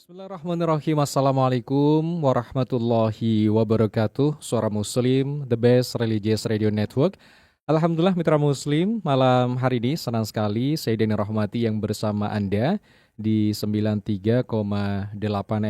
Bismillahirrahmanirrahim. Assalamualaikum warahmatullahi wabarakatuh. Suara Muslim, The Best Religious Radio Network. Alhamdulillah mitra Muslim, malam hari ini senang sekali saya Deni Rahmati yang bersama Anda di 93,8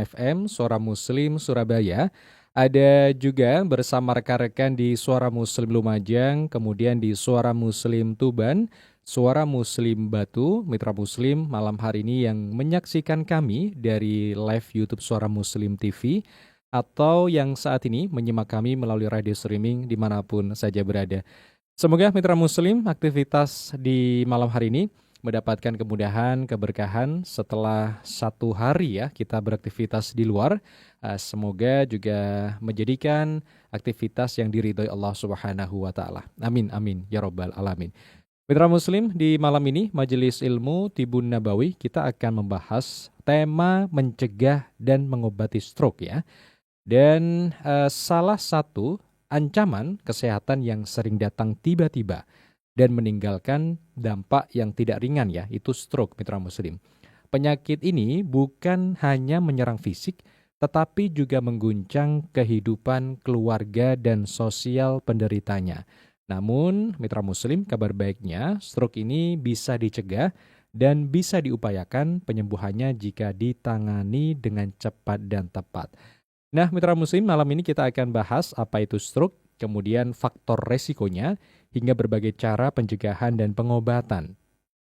FM Suara Muslim Surabaya. Ada juga bersama rekan-rekan di Suara Muslim Lumajang, kemudian di Suara Muslim Tuban, Suara Muslim Batu, mitra Muslim malam hari ini yang menyaksikan kami dari live YouTube Suara Muslim TV atau yang saat ini menyimak kami melalui radio streaming dimanapun saja berada. Semoga mitra Muslim aktivitas di malam hari ini mendapatkan kemudahan, keberkahan setelah satu hari ya kita beraktivitas di luar. Semoga juga menjadikan aktivitas yang diridhoi Allah Subhanahu wa Ta'ala. Amin, amin, ya Rabbal Alamin. Mitra Muslim, di malam ini Majelis Ilmu Tibun Nabawi kita akan membahas tema mencegah dan mengobati stroke ya. Dan salah satu ancaman kesehatan yang sering datang tiba-tiba dan meninggalkan dampak yang tidak ringan ya, itu stroke mitra Muslim. Penyakit ini bukan hanya menyerang fisik, tetapi juga mengguncang kehidupan keluarga dan sosial penderitanya. Namun, mitra Muslim, kabar baiknya stroke ini bisa dicegah dan bisa diupayakan penyembuhannya jika ditangani dengan cepat dan tepat. Nah, mitra Muslim, malam ini kita akan bahas apa itu stroke, kemudian faktor resikonya, hingga berbagai cara pencegahan dan pengobatan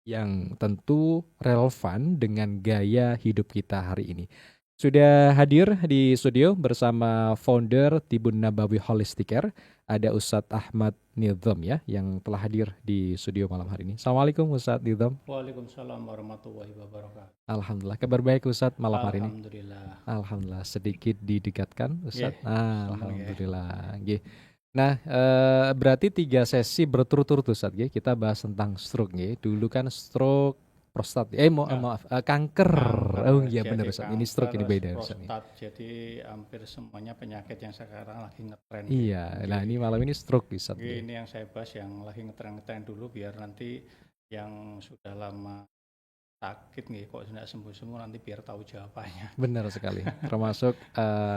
yang tentu relevan dengan gaya hidup kita hari ini. Sudah hadir di studio bersama founder Tibun Nabawi Holistic Care, ada Ustadz Ahmad Nidham ya, yang telah hadir di studio malam hari ini. Assalamualaikum Ustadz Nidham. Waalaikumsalam warahmatullahi wabarakatuh. Alhamdulillah, kabar baik Ustadz malam hari ini. Alhamdulillah. Alhamdulillah, sedikit didekatkan Ustadz. Alhamdulillah. Nah, berarti 3 sesi berturut-turut Ustadz ya. Kita bahas tentang stroke ya. Dulu kan stroke prostat, maaf, kanker. Oh iya benar Ustaz. Ini stroke ini beda Ustaz. Prostat, jadi hampir semuanya penyakit yang sekarang lagi ngetren. Iya, nah ini malam ini stroke Ustaz. Ini yang saya bahas yang lagi ngetren dulu biar nanti yang sudah lama sakit nih kok tidak sembuh-sembuh nanti biar tahu jawabannya. Benar sekali. Termasuk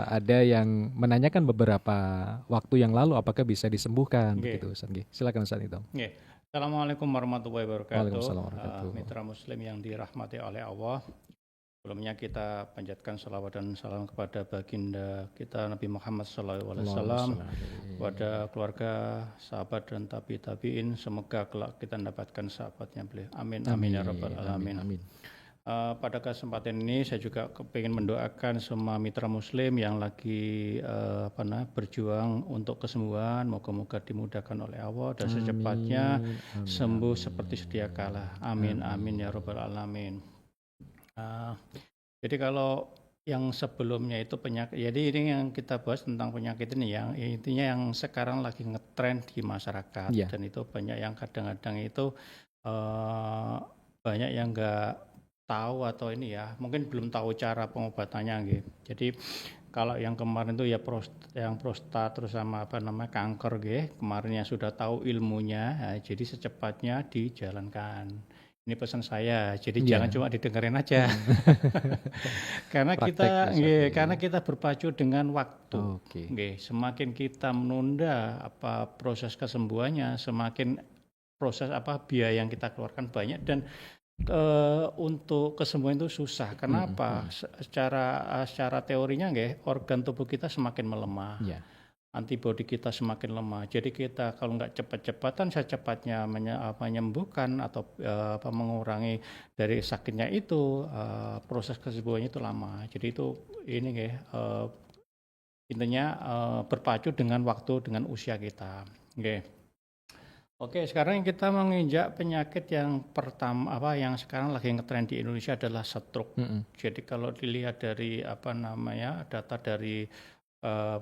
ada yang menanyakan beberapa waktu yang lalu apakah bisa disembuhkan begitu Ustaz. Silakan Ustaz itu. Assalamualaikum warahmatullahi wabarakatuh. Waalaikumsalam Mitra Muslim yang dirahmati oleh Allah. Sebelumnya kita panjatkan salawat dan salam kepada baginda kita Nabi Muhammad SAW, kepada keluarga, sahabat dan tabi'in. Semoga kelak kita mendapatkan sahabatnya beliau. Amin, amin ya rabbal alamin. Amin. Pada kesempatan ini saya juga ingin mendoakan semua mitra Muslim yang lagi berjuang untuk kesembuhan. Moga-moga dimudahkan oleh Allah dan secepatnya sembuh seperti sedia kala. Amin, amin ya rabbal alamin. Jadi kalau yang sebelumnya itu penyakit, jadi ini yang kita bahas tentang penyakit ini yang intinya yang sekarang lagi ngetren di masyarakat dan itu banyak yang kadang-kadang itu banyak yang nggak tahu atau ini ya mungkin belum tahu cara pengobatannya gitu. Jadi kalau yang kemarin itu ya yang prostat terus sama kanker gitu. Kemarin yang sudah tahu ilmunya, jadi secepatnya dijalankan. Ini pesan saya, jadi jangan cuma didengerin aja. Karena kita berpacu dengan waktu. Semakin kita menunda proses kesembuhannya, semakin proses biaya yang kita keluarkan banyak dan untuk kesembuhan itu susah. Kenapa? Secara teorinya organ tubuh kita semakin melemah. Antibodi kita semakin lemah. Jadi kita kalau nggak cepat-cepatan secepatnya menyembuhkan atau mengurangi dari sakitnya itu, proses kesembuhannya itu lama. Jadi itu ini intinya berpacu dengan waktu dengan usia kita. Oke, sekarang kita menginjak penyakit yang pertama yang sekarang lagi ngetren di Indonesia adalah stroke. Jadi kalau dilihat dari data dari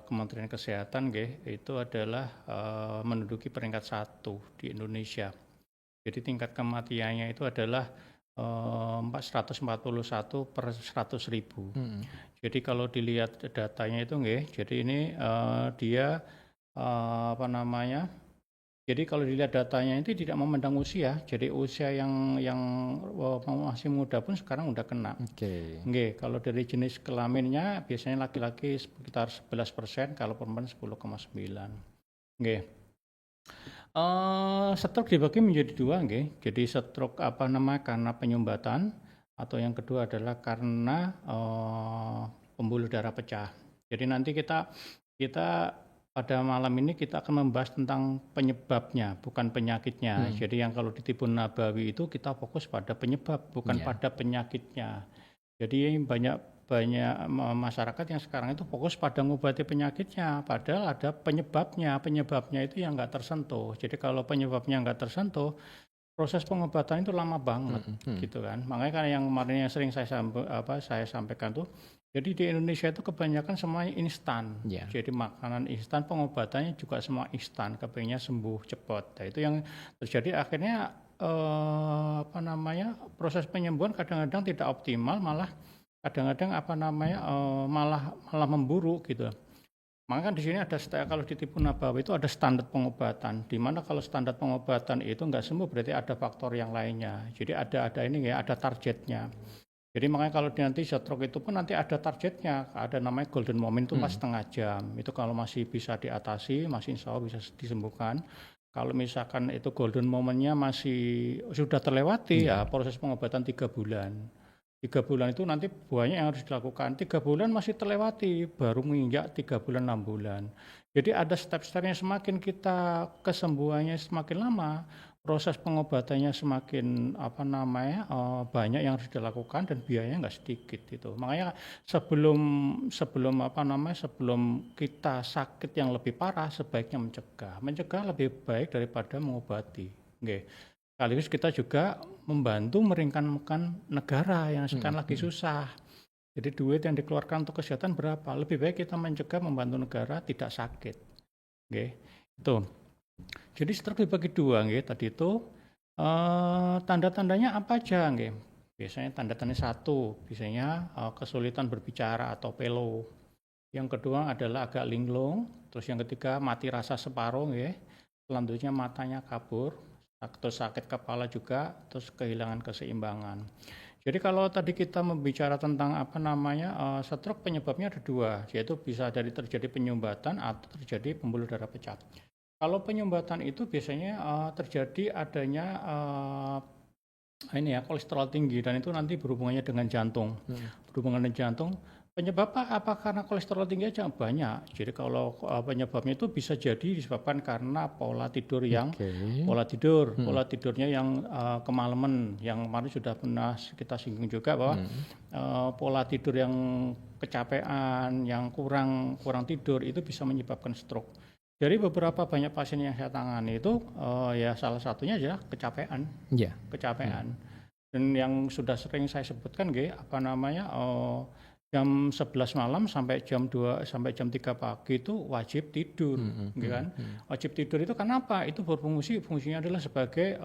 Kementerian Kesehatan itu adalah menduduki peringkat 1 di Indonesia. Jadi tingkat kematiannya itu adalah 441 per 100.000. Jadi kalau dilihat datanya itu jadi ini dia Jadi kalau dilihat datanya itu tidak memandang usia. Jadi usia yang masih muda pun sekarang udah kena. Oke. Nggih, kalau dari jenis kelaminnya biasanya laki-laki sekitar 11%, kalau perempuan 10,9. Nggih. Stroke dibagi menjadi dua, nggih. Jadi stroke karena penyumbatan, atau yang kedua adalah karena pembuluh darah pecah. Jadi nanti kita pada malam ini kita akan membahas tentang penyebabnya, bukan penyakitnya. Jadi yang kalau di Tibun Nabawi itu kita fokus pada penyebab, bukan pada penyakitnya. Jadi banyak masyarakat yang sekarang itu fokus pada ngobati penyakitnya, padahal ada penyebabnya. Penyebabnya itu yang nggak tersentuh. Jadi kalau penyebabnya nggak tersentuh, proses pengobatan itu lama banget, gitu kan. Makanya kan yang kemarin yang sering saya sampaikan tuh, jadi di Indonesia itu kebanyakan semuanya instan. Jadi makanan instan, pengobatannya juga semua instan, kepengennya sembuh cepat. Nah, itu yang terjadi akhirnya proses penyembuhan kadang-kadang tidak optimal, malah kadang-kadang malah memburuk gitu. Maka kan di sini ada kalau di Tibun Nabawi itu ada standar pengobatan. Di mana kalau standar pengobatan itu nggak sembuh berarti ada faktor yang lainnya. Jadi ada ada targetnya. Jadi makanya kalau nanti stroke itu pun nanti ada targetnya, ada namanya golden moment itu pas setengah jam. Itu kalau masih bisa diatasi, masih insya Allah bisa disembuhkan. Kalau misalkan itu golden momentnya masih sudah terlewati, ya proses pengobatan 3 bulan. 3 bulan itu nanti banyak yang harus dilakukan. 3 bulan masih terlewati, baru menginjak 3 bulan, 6 bulan. Jadi ada step-stepnya, semakin kita kesembuhannya semakin lama, proses pengobatannya semakin banyak yang harus dilakukan dan biayanya nggak sedikit itu. Makanya sebelum kita sakit yang lebih parah, sebaiknya mencegah. Mencegah lebih baik daripada mengobati. Okay. Sekaligus kita juga membantu meringankan negara yang sekarang lagi susah. Jadi duit yang dikeluarkan untuk kesehatan berapa? Lebih baik kita mencegah, membantu negara tidak sakit. Oke, itu. Jadi stroke dibagi dua, tadi itu tanda-tandanya apa aja, biasanya tanda-tandanya satu, biasanya kesulitan berbicara atau pelo. Yang kedua adalah agak linglung, terus yang ketiga mati rasa separuh, selanjutnya matanya kabur, terus sakit kepala juga, terus kehilangan keseimbangan. Jadi kalau tadi kita membicara tentang stroke, penyebabnya ada dua, yaitu bisa dari terjadi penyumbatan atau terjadi pembuluh darah pecah. Kalau penyumbatan itu biasanya terjadi adanya kolesterol tinggi, dan itu nanti berhubungannya dengan jantung. Berhubungan dengan jantung. Penyebab apa? Karena kolesterol tinggi aja banyak. Jadi kalau penyebabnya itu bisa jadi disebabkan karena pola tidurnya yang kemalaman. Yang kemarin sudah pernah kita singgung juga bahwa pola tidur yang kecapean, yang kurang tidur itu bisa menyebabkan stroke. Dari beberapa banyak pasien yang saya tangani itu ya salah satunya adalah kecapean. Kecapean. Dan yang sudah sering saya sebutkan jam 11 malam sampai jam 2 sampai jam 3 pagi itu wajib tidur, kan? Wajib tidur itu kenapa? Itu fungsinya adalah sebagai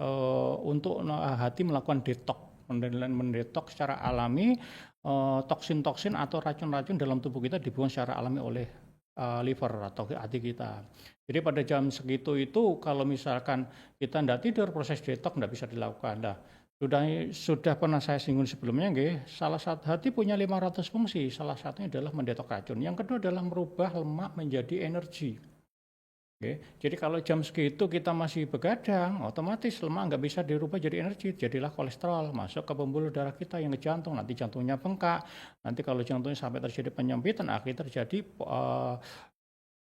untuk hati melakukan detox, mendetok secara alami toksin-toksin atau racun-racun dalam tubuh kita dibuang secara alami oleh liver atau hati kita. Jadi pada jam segitu itu kalau misalkan kita tidak tidur, proses detox tidak bisa dilakukan. Nah, sudah pernah saya singgung sebelumnya, salah satu hati punya 500 fungsi, salah satunya adalah mendetok racun. Yang kedua adalah merubah lemak menjadi energi. Jadi kalau jam segitu kita masih begadang, otomatis lemak nggak bisa dirubah jadi energi, jadilah kolesterol, masuk ke pembuluh darah kita yang ke jantung, nanti jantungnya bengkak, nanti kalau jantungnya sampai terjadi penyempitan, akhirnya terjadi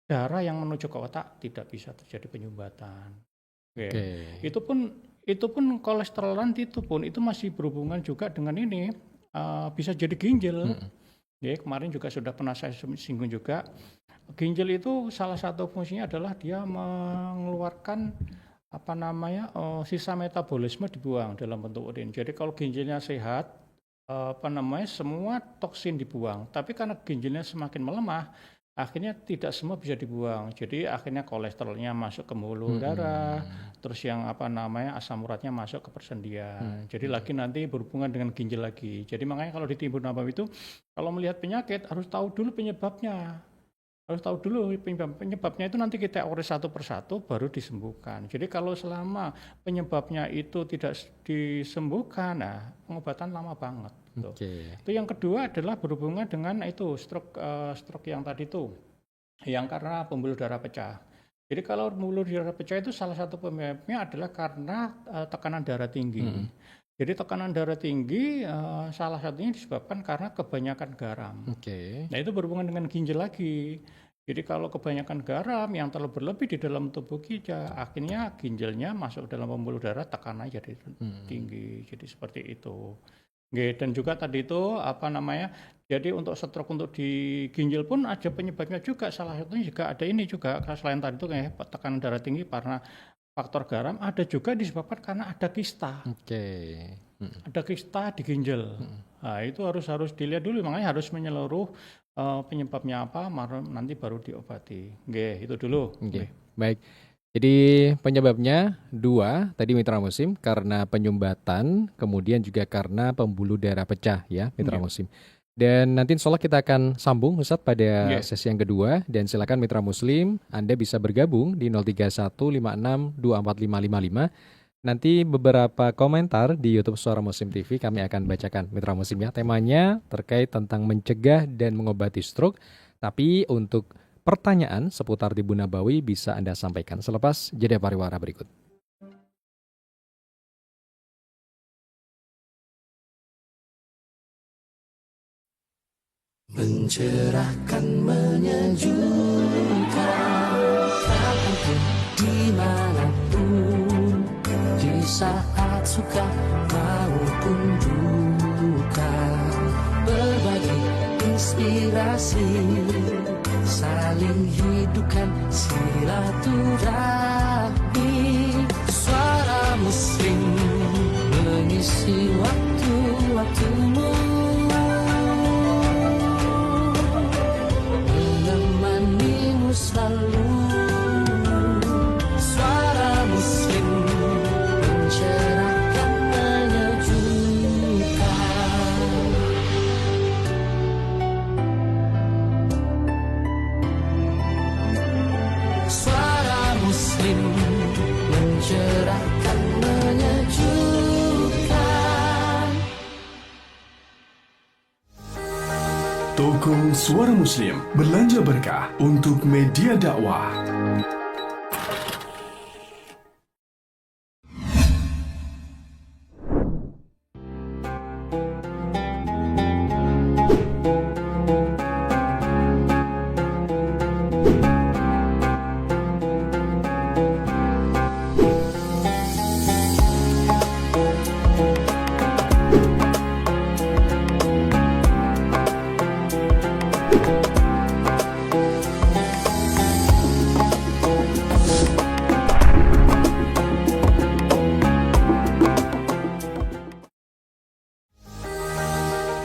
darah yang menuju ke otak, tidak bisa terjadi penyumbatan. Itu pun kolesterol nanti itu masih berhubungan juga dengan ini, bisa jadi ginjal. Kemarin juga sudah pernah saya singgung juga, ginjal itu salah satu fungsinya adalah dia mengeluarkan sisa metabolisme dibuang dalam bentuk urin. Jadi kalau ginjalnya sehat, semua toksin dibuang. Tapi karena ginjalnya semakin melemah, akhirnya tidak semua bisa dibuang. Jadi akhirnya kolesterolnya masuk ke pembuluh darah, terus yang asam uratnya masuk ke persendian. Jadi lagi nanti berhubungan dengan ginjal lagi. Jadi makanya kalau di Tibun Nabawi itu kalau melihat penyakit harus tahu dulu penyebabnya. Harus tahu dulu penyebabnya itu, nanti kita urus satu persatu baru disembuhkan. Jadi kalau selama penyebabnya itu tidak disembuhkan, nah pengobatan lama banget. Gitu. Itu yang kedua adalah berhubungan dengan itu stroke yang tadi itu, yang karena pembuluh darah pecah. Jadi kalau pembuluh darah pecah itu salah satu penyebabnya adalah karena tekanan darah tinggi. Jadi tekanan darah tinggi salah satunya disebabkan karena kebanyakan garam. Nah itu berhubungan dengan ginjal lagi. Jadi kalau kebanyakan garam yang terlalu berlebih di dalam tubuh kita, akhirnya ginjalnya masuk dalam pembuluh darah, tekanannya jadi tinggi. Jadi seperti itu. Dan juga tadi itu jadi untuk stroke untuk di ginjal pun ada penyebabnya juga. Salah satunya juga ada ini juga, selain tadi itu kayak tekanan darah tinggi karena faktor garam, ada juga disebabkan karena ada kista. Ada kista di ginjal. Nah, itu harus dilihat dulu, makanya harus menyeluruh penyebabnya apa, nanti baru diobati. Itu dulu. Baik. Jadi penyebabnya 2 tadi Mitra Muslim, karena penyumbatan, kemudian juga karena pembuluh darah pecah ya Mitra Muslim. Dan nanti insya Allah kita akan sambung Ustadz pada sesi yang kedua. Dan silakan Mitra Muslim, Anda bisa bergabung di 03156245555. Nanti beberapa komentar di YouTube Suara Muslim TV kami akan bacakan Mitra Muslim ya. Temanya terkait tentang mencegah dan mengobati stroke. Tapi untuk pertanyaan seputar Tibu Nabawi bisa Anda sampaikan selepas jeda pariwara berikut. Mencerahkan, menyejukkan, kapanpun, dimanapun, di saat suka maupun duka, berbagi inspirasi, saling hidupkan silaturahmi. Suara Muslim mengisi waktu-waktumu, selalu. Suara Muslim mencerahkan, menyejukkan. Suara Muslim mencerahkan, menyejukkan. Toko Suara Muslim belanja berkah untuk media dakwah.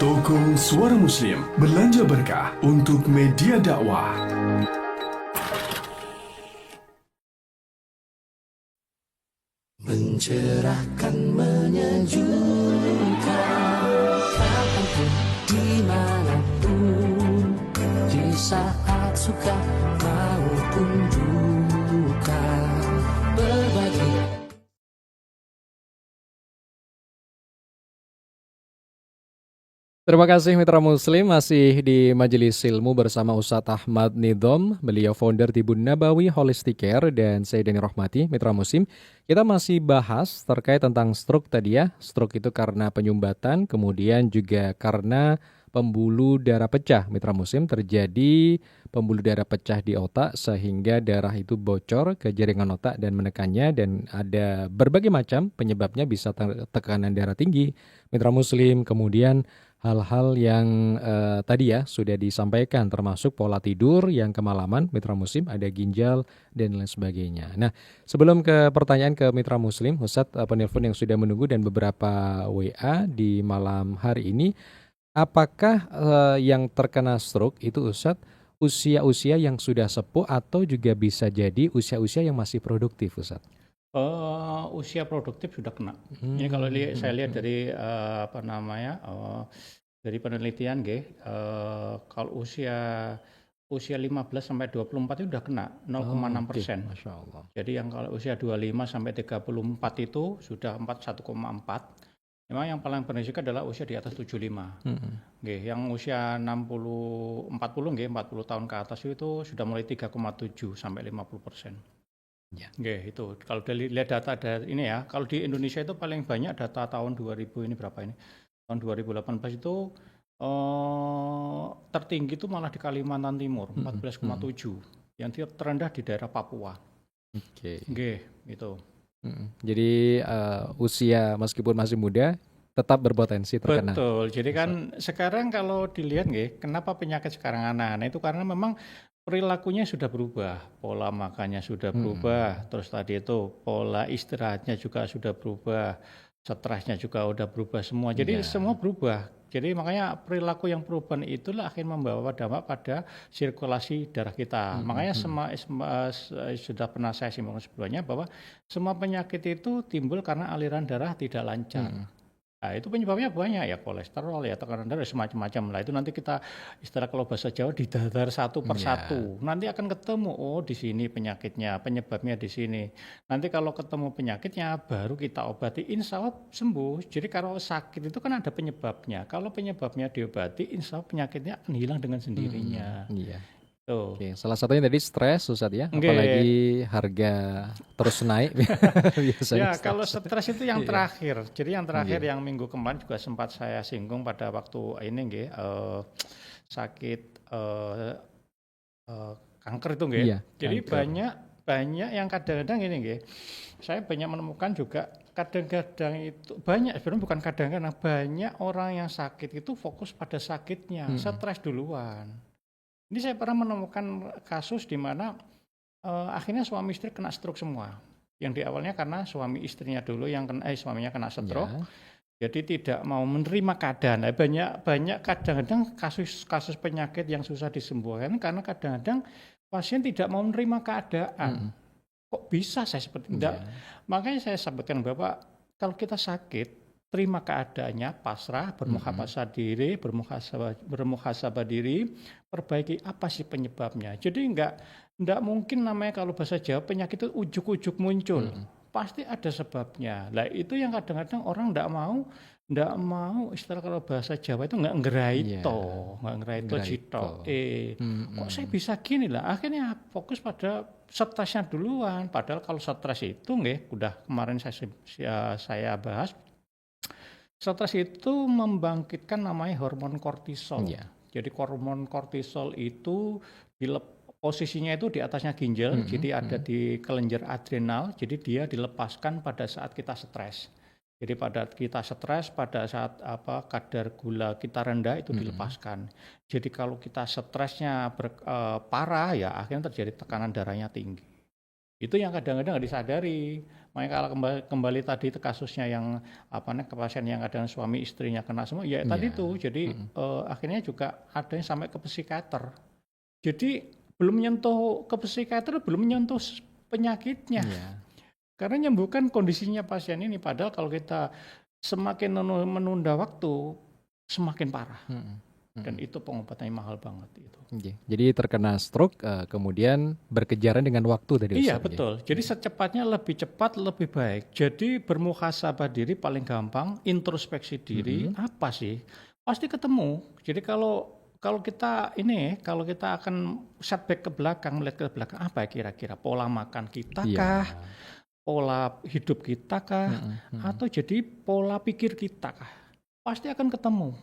Toko Suara Muslim belanja berkah untuk media dakwah. Mencerahkan, menyejukkan, kapanpun, dimanapun, di saat suka maupun duka, berbagi. Terima kasih Mitra Muslim, masih di Majelis Ilmu bersama Ustadz Ahmad Nidhom, beliau founder Tibu Nabawi Holistic Care, dan saya Dani Rohmati. Mitra Muslim, kita masih bahas terkait tentang stroke tadi ya. Stroke itu karena penyumbatan, kemudian juga karena pembuluh darah pecah. Mitra Muslim, terjadi pembuluh darah pecah di otak sehingga darah itu bocor ke jaringan otak dan menekannya, dan ada berbagai macam penyebabnya, bisa tekanan darah tinggi Mitra Muslim, kemudian hal-hal yang tadi ya sudah disampaikan, termasuk pola tidur yang kemalaman Mitra Muslim, ada ginjal dan lain sebagainya. Nah, sebelum ke pertanyaan ke Mitra Muslim, Ustadz, penelpon yang sudah menunggu dan beberapa WA di malam hari ini, apakah yang terkena stroke itu Ustadz usia-usia yang sudah sepuh atau juga bisa jadi usia-usia yang masih produktif Ustadz? Usia produktif sudah kena. Ini kalau saya lihat dari dari penelitian, kalau usia 15 sampai 24 itu udah kena Oh, 0,6%. oke. Masya Allah. Jadi yang kalau usia 25 sampai 34 itu sudah 1,4. Memang yang paling berisiko adalah usia di atas 75. Nggih, yang usia 60 40 nggih, 40 tahun ke atas itu sudah mulai 3,7 sampai 50%. Ya. Nggih, itu. Kalau lihat data ini ya, kalau di Indonesia itu paling banyak data tahun 2000 ini berapa ini? Tahun 2018 itu tertinggi itu malah di Kalimantan Timur, 14,7. Yang terendah di daerah Papua. Oke. Nggih, itu. Jadi usia meskipun masih muda tetap berpotensi terkena. Betul. Jadi kan sekarang kalau dilihat nggih, kenapa penyakit sekarang anak-anak itu karena memang perilakunya sudah berubah, pola makannya sudah berubah, terus tadi itu pola istirahatnya juga sudah berubah, stresnya juga udah berubah semua. Jadi semua berubah. Jadi makanya perilaku yang perubahan itulah akhirnya membawa dampak pada sirkulasi darah kita. Makanya sudah pernah saya simpulkan sebelumnya bahwa semua penyakit itu timbul karena aliran darah tidak lancar. Nah, itu penyebabnya banyak ya, kolesterol ya, tekanan darah semacam-macam lah. Itu nanti kita istilah kalau bahasa Jawa didadar satu per satu. Nanti akan ketemu, oh di sini penyakitnya, penyebabnya di sini. Nanti kalau ketemu penyakitnya baru kita obati, insya Allah sembuh. Jadi kalau sakit itu kan ada penyebabnya. Kalau penyebabnya diobati, insya Allah penyakitnya akan hilang dengan sendirinya. Iya. Tuh. Oke, salah satunya tadi stres, Ustadz ya. Nggih. Apalagi harga terus naik biasanya. Ya, stres. kalau stres itu yang Iya. terakhir. Jadi yang terakhir yang minggu kemarin juga sempat saya singgung pada waktu ini nggih, sakit kanker itu nggih. Iya, Jadi kanker. banyak yang kadang-kadang ini nggih. Saya banyak menemukan juga kadang-kadang itu banyak, sebenarnya bukan kadang-kadang, banyak orang yang sakit itu fokus pada sakitnya, stres duluan. Ini saya pernah menemukan kasus di mana akhirnya suami istri kena stroke semua. Yang di awalnya karena suami istrinya dulu yang suaminya kena stroke. Jadi tidak mau menerima keadaan. Nah, banyak kadang-kadang kasus penyakit yang susah disembuhkan karena kadang-kadang pasien tidak mau menerima keadaan. Kok bisa saya seperti tidak? Makanya saya sebutkan bahwa kalau kita sakit, terima keadaannya, pasrah, bermuhasabah diri, perbaiki apa sih penyebabnya. Jadi enggak mungkin namanya kalau bahasa Jawa penyakit itu ujuk-ujuk muncul. Pasti ada sebabnya. Lah itu yang kadang-kadang orang enggak mau istilah kalau bahasa Jawa itu enggak ngeraito cito. Kok saya bisa gini lah. Akhirnya fokus pada stresnya duluan. Padahal kalau stres itu nggih, udah kemarin saya bahas. Stres itu membangkitkan namanya hormon kortisol. Jadi hormon kortisol itu posisinya itu di atasnya ginjal, jadi ada di kelenjar adrenal, jadi dia dilepaskan pada saat kita stres. Jadi pada kita stres, pada saat kadar gula kita rendah itu dilepaskan. Jadi kalau kita stresnya parah ya akhirnya terjadi tekanan darahnya tinggi. Itu yang kadang-kadang nggak disadari. Makanya kalau kembali tadi itu kasusnya yang pasien yang kadang suami istrinya kena semua, ya tadi itu. Jadi akhirnya juga ada yang sampai ke psikiater. Jadi belum menyentuh ke psikiater, belum menyentuh penyakitnya. Karena menyembuhkan kondisinya pasien ini. Padahal kalau kita semakin menunda waktu, semakin parah. Dan itu pengobatannya mahal banget itu. Jadi terkena stroke kemudian berkejaran dengan waktu tadi. Iya betul. Jadi secepatnya lebih cepat lebih baik. Jadi bermuhasabah diri paling gampang, introspeksi diri apa sih? Pasti ketemu. Jadi kalau kita akan setback ke belakang, melihat ke belakang apa ya kira-kira pola makan kita kah? Pola hidup kita kah? Atau jadi pola pikir kita kah? Pasti akan ketemu.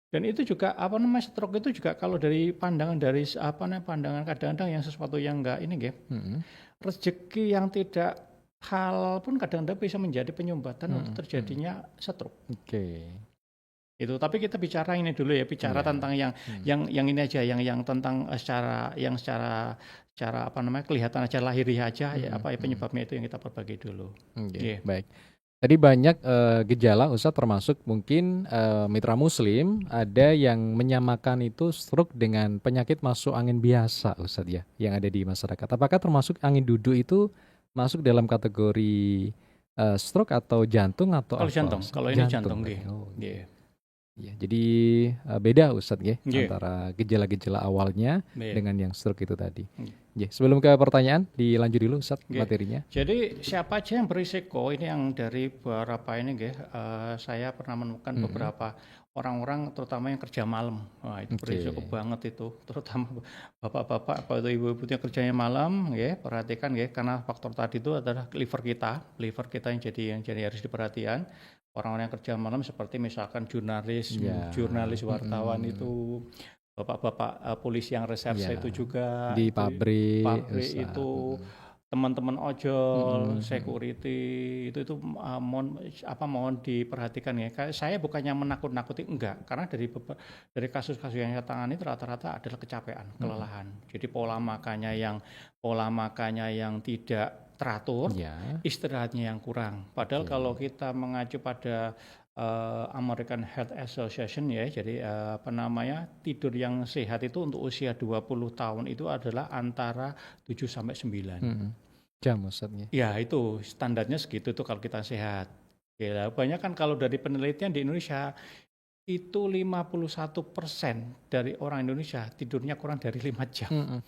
Dan itu juga stroke itu juga kalau dari pandangan kadang-kadang yang sesuatu yang enggak rezeki yang tidak halal pun kadang-kadang bisa menjadi penyumbatan untuk terjadinya stroke. Itu tapi kita bicara ini dulu ya, tentang yang ini aja, yang tentang secara kelihatan aja, lahiriah aja penyebabnya itu yang kita perbaiki dulu. Baik. Tadi banyak gejala Ustadz, termasuk mungkin mitra muslim ada yang menyamakan itu stroke dengan penyakit masuk angin biasa Ustadz ya, yang ada di masyarakat. Apakah termasuk angin duduk itu masuk dalam kategori stroke atau jantung atau kalau apa? Jantung, kalau ini jantung. Ya, jadi beda Ustadz ya Nggih. antara gejala-gejala awalnya Nggih. dengan yang stroke itu tadi. Nggih. Ya, sebelum ke pertanyaan, dilanjut dulu Ustadz Nggih. materinya. Jadi siapa aja yang berisiko ini yang dari beberapa ini nggih, saya pernah menemukan beberapa orang-orang terutama yang kerja malam. Wah, itu berisiko banget itu, terutama bapak-bapak atau ibu-ibu yang kerjanya malam nggih, perhatikan nggih karena faktor tadi itu adalah liver kita yang jadi harus diperhatikan. Orang-orang yang kerja malam seperti misalkan jurnalis, Ya. wartawan itu, bapak-bapak polisi yang reserse Ya. itu juga, Di pabrik, pabrik Ustadz. itu, teman-teman ojol, security itu mohon diperhatikan ya. Saya bukannya menakut-nakuti enggak, karena dari kasus-kasus yang saya tangani rata-rata adalah kecapean, kelelahan. Jadi pola makannya yang tidak teratur, Ya. istirahatnya yang kurang. Padahal kalau kita mengacu pada American Heart Association ya, jadi tidur yang sehat itu untuk usia 20 tahun itu adalah antara 7 sampai 9. Jam Ustadz ya. Ya itu standarnya segitu tuh kalau kita sehat. Ya, banyak kan kalau dari penelitian di Indonesia itu 51% dari orang Indonesia tidurnya kurang dari 5 jam.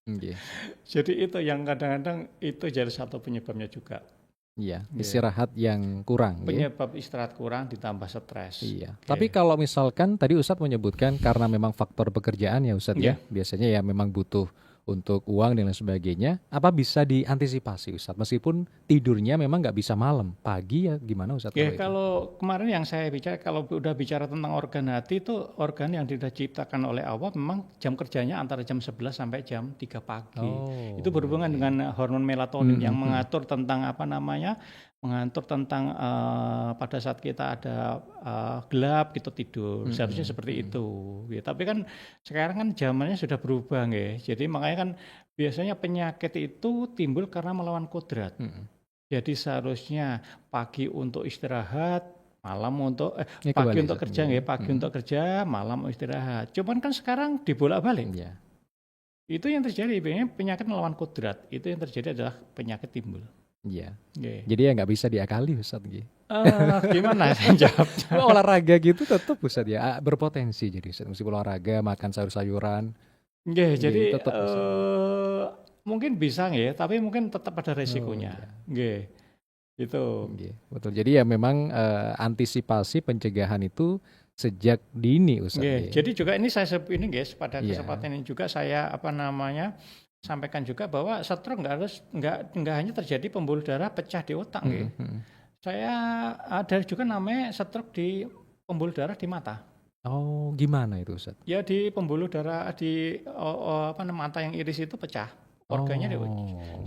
Iya. Jadi itu yang kadang-kadang itu jadi satu penyebabnya juga. Iya, istirahat yang kurang. Penyebab istirahat kurang ditambah stres. Iya. Tapi kalau misalkan tadi Ustadz menyebutkan karena memang faktor pekerjaan ya Ustadz ya, biasanya ya memang butuh untuk uang dan lain sebagainya, apa bisa diantisipasi Ustadz? Meskipun tidurnya memang nggak bisa malam, pagi ya gimana Ustadz? Ya kalau kemarin yang saya bicara, kalau udah bicara tentang organ hati itu organ yang diciptakan oleh Allah memang jam kerjanya antara jam 11 sampai jam 3 pagi. Itu berhubungan dengan hormon melatonin yang mengatur tentang pada saat kita ada gelap kita tidur, seharusnya seperti itu. Ya, tapi kan sekarang kan zamannya sudah berubah ya. Jadi makanya kan biasanya penyakit itu timbul karena melawan kodrat. Jadi seharusnya pagi untuk istirahat, malam untuk pagi untuk kerja nggih, pagi untuk kerja, malam istirahat. Cuman kan sekarang dibolak-balik. Itu yang terjadi, penyakit melawan kodrat. Itu yang terjadi adalah penyakit timbul. Iya. Jadi ya nggak bisa diakali Ustadz gitu. Gimana saya jawabnya? Olahraga gitu tetap Ustadz ya berpotensi jadi Ustadz. Meskipun olahraga, makan sayur-sayuran. Jadi mungkin bisa nggih, tapi mungkin tetap ada resikonya. Nggih. Itu. Betul. Jadi ya memang antisipasi pencegahan itu sejak dini Ustadz. Jadi juga ini saya ini guys, pada kesempatan ini juga saya sampaikan juga bahwa stroke nggak hanya terjadi pembuluh darah pecah di otak Saya ada juga namanya stroke di pembuluh darah di mata. Oh, gimana itu Ustadz? Ya di pembuluh darah di mata yang iris itu pecah. Organnya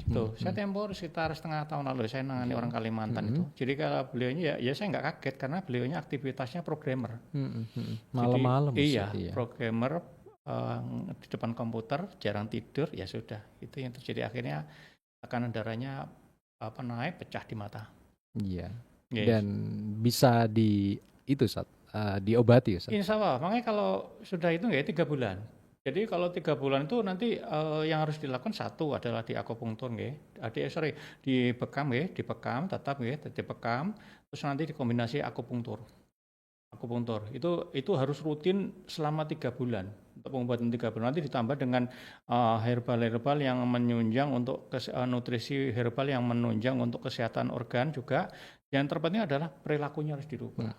gitu. Saya tempo sekitar setengah tahun lalu saya nangani orang Kalimantan itu. Jadi kalau beliaunya ya saya nggak kaget karena beliaunya aktivitasnya programmer. Malam-malam. Iya, programmer di depan komputer, jarang tidur, ya sudah. Itu yang terjadi akhirnya tekanan darahnya naik, pecah di mata. Iya. Dan bisa diobati Ustaz. Insya Allah, makanya kalau sudah itu 3 bulan. Jadi kalau 3 bulan itu nanti yang harus dilakukan satu adalah di akupunktur dibekam tetap dibekam, terus nanti dikombinasi akupunktur. Itu harus rutin selama 3 bulan. Untuk pengobatan 3 bulan nanti ditambah dengan herbal yang menunjang untuk nutrisi herbal yang menunjang untuk kesehatan organ juga. Yang terpenting adalah perilakunya harus dirubah.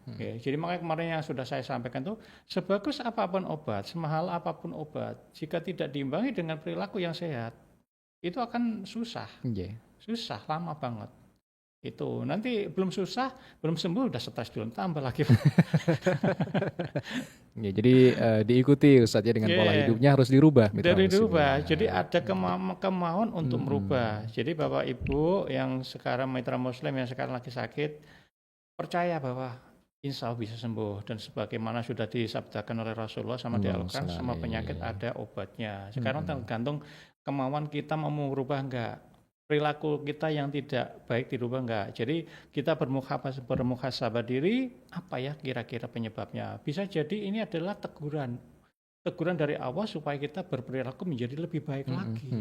Oke, jadi makanya kemarin yang sudah saya sampaikan tuh sebagus apapun obat, semahal apapun obat, jika tidak diimbangi dengan perilaku yang sehat, itu akan susah. Susah, lama banget. Itu nanti belum sembuh udah stres dulu, tambah lagi. Jadi diikuti Ustaz ya dengan pola hidupnya harus dirubah. Jadi ada kemauan untuk merubah. Jadi Bapak Ibu yang sekarang mitra Muslim yang sekarang lagi sakit, percaya bahwa insya Allah bisa sembuh dan sebagaimana sudah disabdakan oleh Rasulullah sama di Al-Quran, semua penyakit ada obatnya. Sekarang tergantung kemauan kita mau merubah enggak. Perilaku kita yang tidak baik dirubah enggak. Jadi kita bermuhasabah diri, apa ya kira-kira penyebabnya. Bisa jadi ini adalah teguran dari Allah supaya kita berperilaku menjadi lebih baik lagi.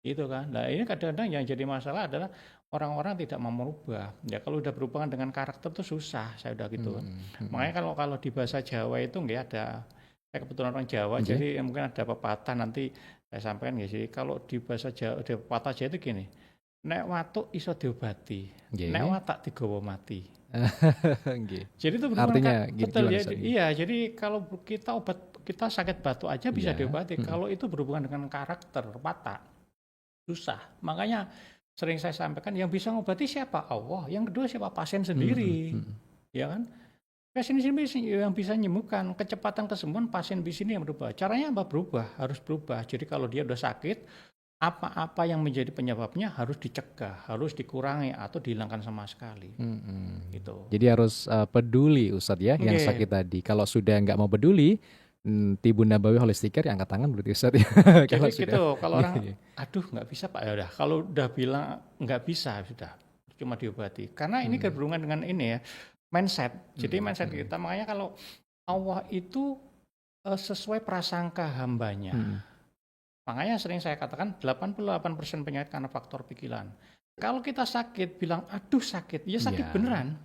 Gitu kan. Nah ini kadang-kadang yang jadi masalah adalah orang-orang tidak mau merubah. Ya kalau udah berhubungan dengan karakter tuh susah, saya udah gitu kan. Makanya kalau di bahasa Jawa itu nggak ada, saya kebetulan orang Jawa, Nggih. jadi mungkin ada pepatah nanti saya sampaikan ya. Jadi kalau di bahasa Jawa, di pepatah Jawa itu gini, nek watuk iso diobati, Nggih. nek watak digawa mati. Nggih. Jadi itu berhubungan Artinya betul gimana, ya. Ustaz? Iya, jadi kalau kita sakit batuk aja bisa Iya. diobati. Kalau itu berhubungan dengan karakter, watak, susah. Makanya sering saya sampaikan yang bisa ngobati siapa? Allah. Yang kedua siapa? Pasien sendiri. Ya kan? Pasien sendiri yang bisa menyembuhkan. Kecepatan kesembuhan pasien di sini yang berubah. Caranya apa? Berubah, harus berubah. Jadi kalau dia udah sakit, apa-apa yang menjadi penyebabnya harus dicegah, harus dikurangi atau dihilangkan sama sekali. Gitu. Jadi harus peduli Ustadz ya yang Oke. sakit tadi. Kalau sudah nggak mau peduli, Tibun Nabawi Holistic Care yang angkat tangan berarti Ustadz ya. Jadi sudah. gitu, kalau orang, Iya. aduh nggak bisa Pak, ya udah. Kalau udah bilang nggak bisa, sudah cuma diobati. Karena ini berhubungan dengan ini ya, mindset. Jadi mindset kita, makanya kalau Allah itu sesuai prasangka hambanya. Makanya sering saya katakan 88% penyakit karena faktor pikiran. Kalau kita sakit, bilang aduh sakit, ya sakit Ya. beneran.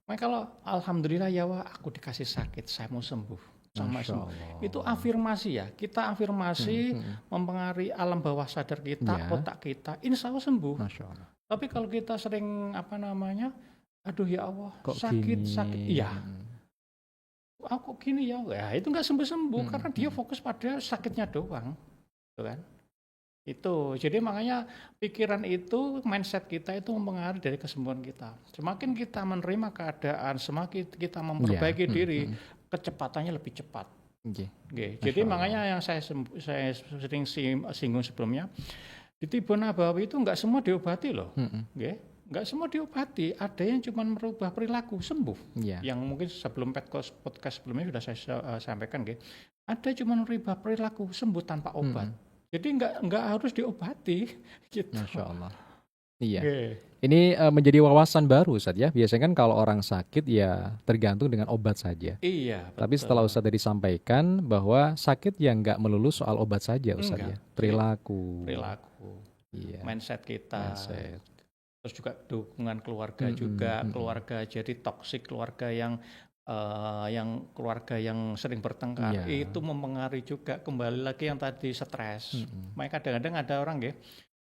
Makanya kalau alhamdulillah ya wah aku dikasih sakit, saya mau sembuh. Sama Masya sembuh. Allah. Itu afirmasi ya. Kita afirmasi mempengaruhi alam bawah sadar kita, Ya. otak kita, insya Allah sembuh. Masya Allah. Tapi kalau kita sering aduh ya Allah, Kok sakit, gini? sakit. Iya. Aku gini ya, itu nggak sembuh-sembuh karena dia fokus pada sakitnya doang, gitu kan? Itu, jadi makanya pikiran itu, mindset kita itu mempengaruhi dari kesembuhan kita. Semakin kita menerima keadaan, semakin kita memperbaiki diri, kecepatannya lebih cepat. Oke. Oke, jadi makanya yang saya sering singgung sebelumnya, di Tibun Nabawi itu nggak semua diobati loh, oke? Nggak semua diobati, ada yang cuma merubah perilaku sembuh. Iya. Yang mungkin sebelum podcast sebelumnya sudah saya sampaikan, oke? Ada cuma merubah perilaku sembuh tanpa obat. Jadi nggak harus diobati, gitu. Masya Allah. Iya. Oke. Ini menjadi wawasan baru Ustadz ya. Biasanya kan kalau orang sakit ya tergantung dengan obat saja. Iya. Tapi betul. setelah Ustadz tadi sampaikan bahwa sakit yang nggak melulu soal obat saja Ustadz ya. Enggak. Perilaku. Iya. Mindset kita. Mindset. Terus juga dukungan keluarga juga, keluarga jadi toksik, keluarga yang keluarga yang sering bertengkar, Iya. itu mempengaruhi juga. Kembali lagi yang tadi stres. Makanya kadang-kadang ada orang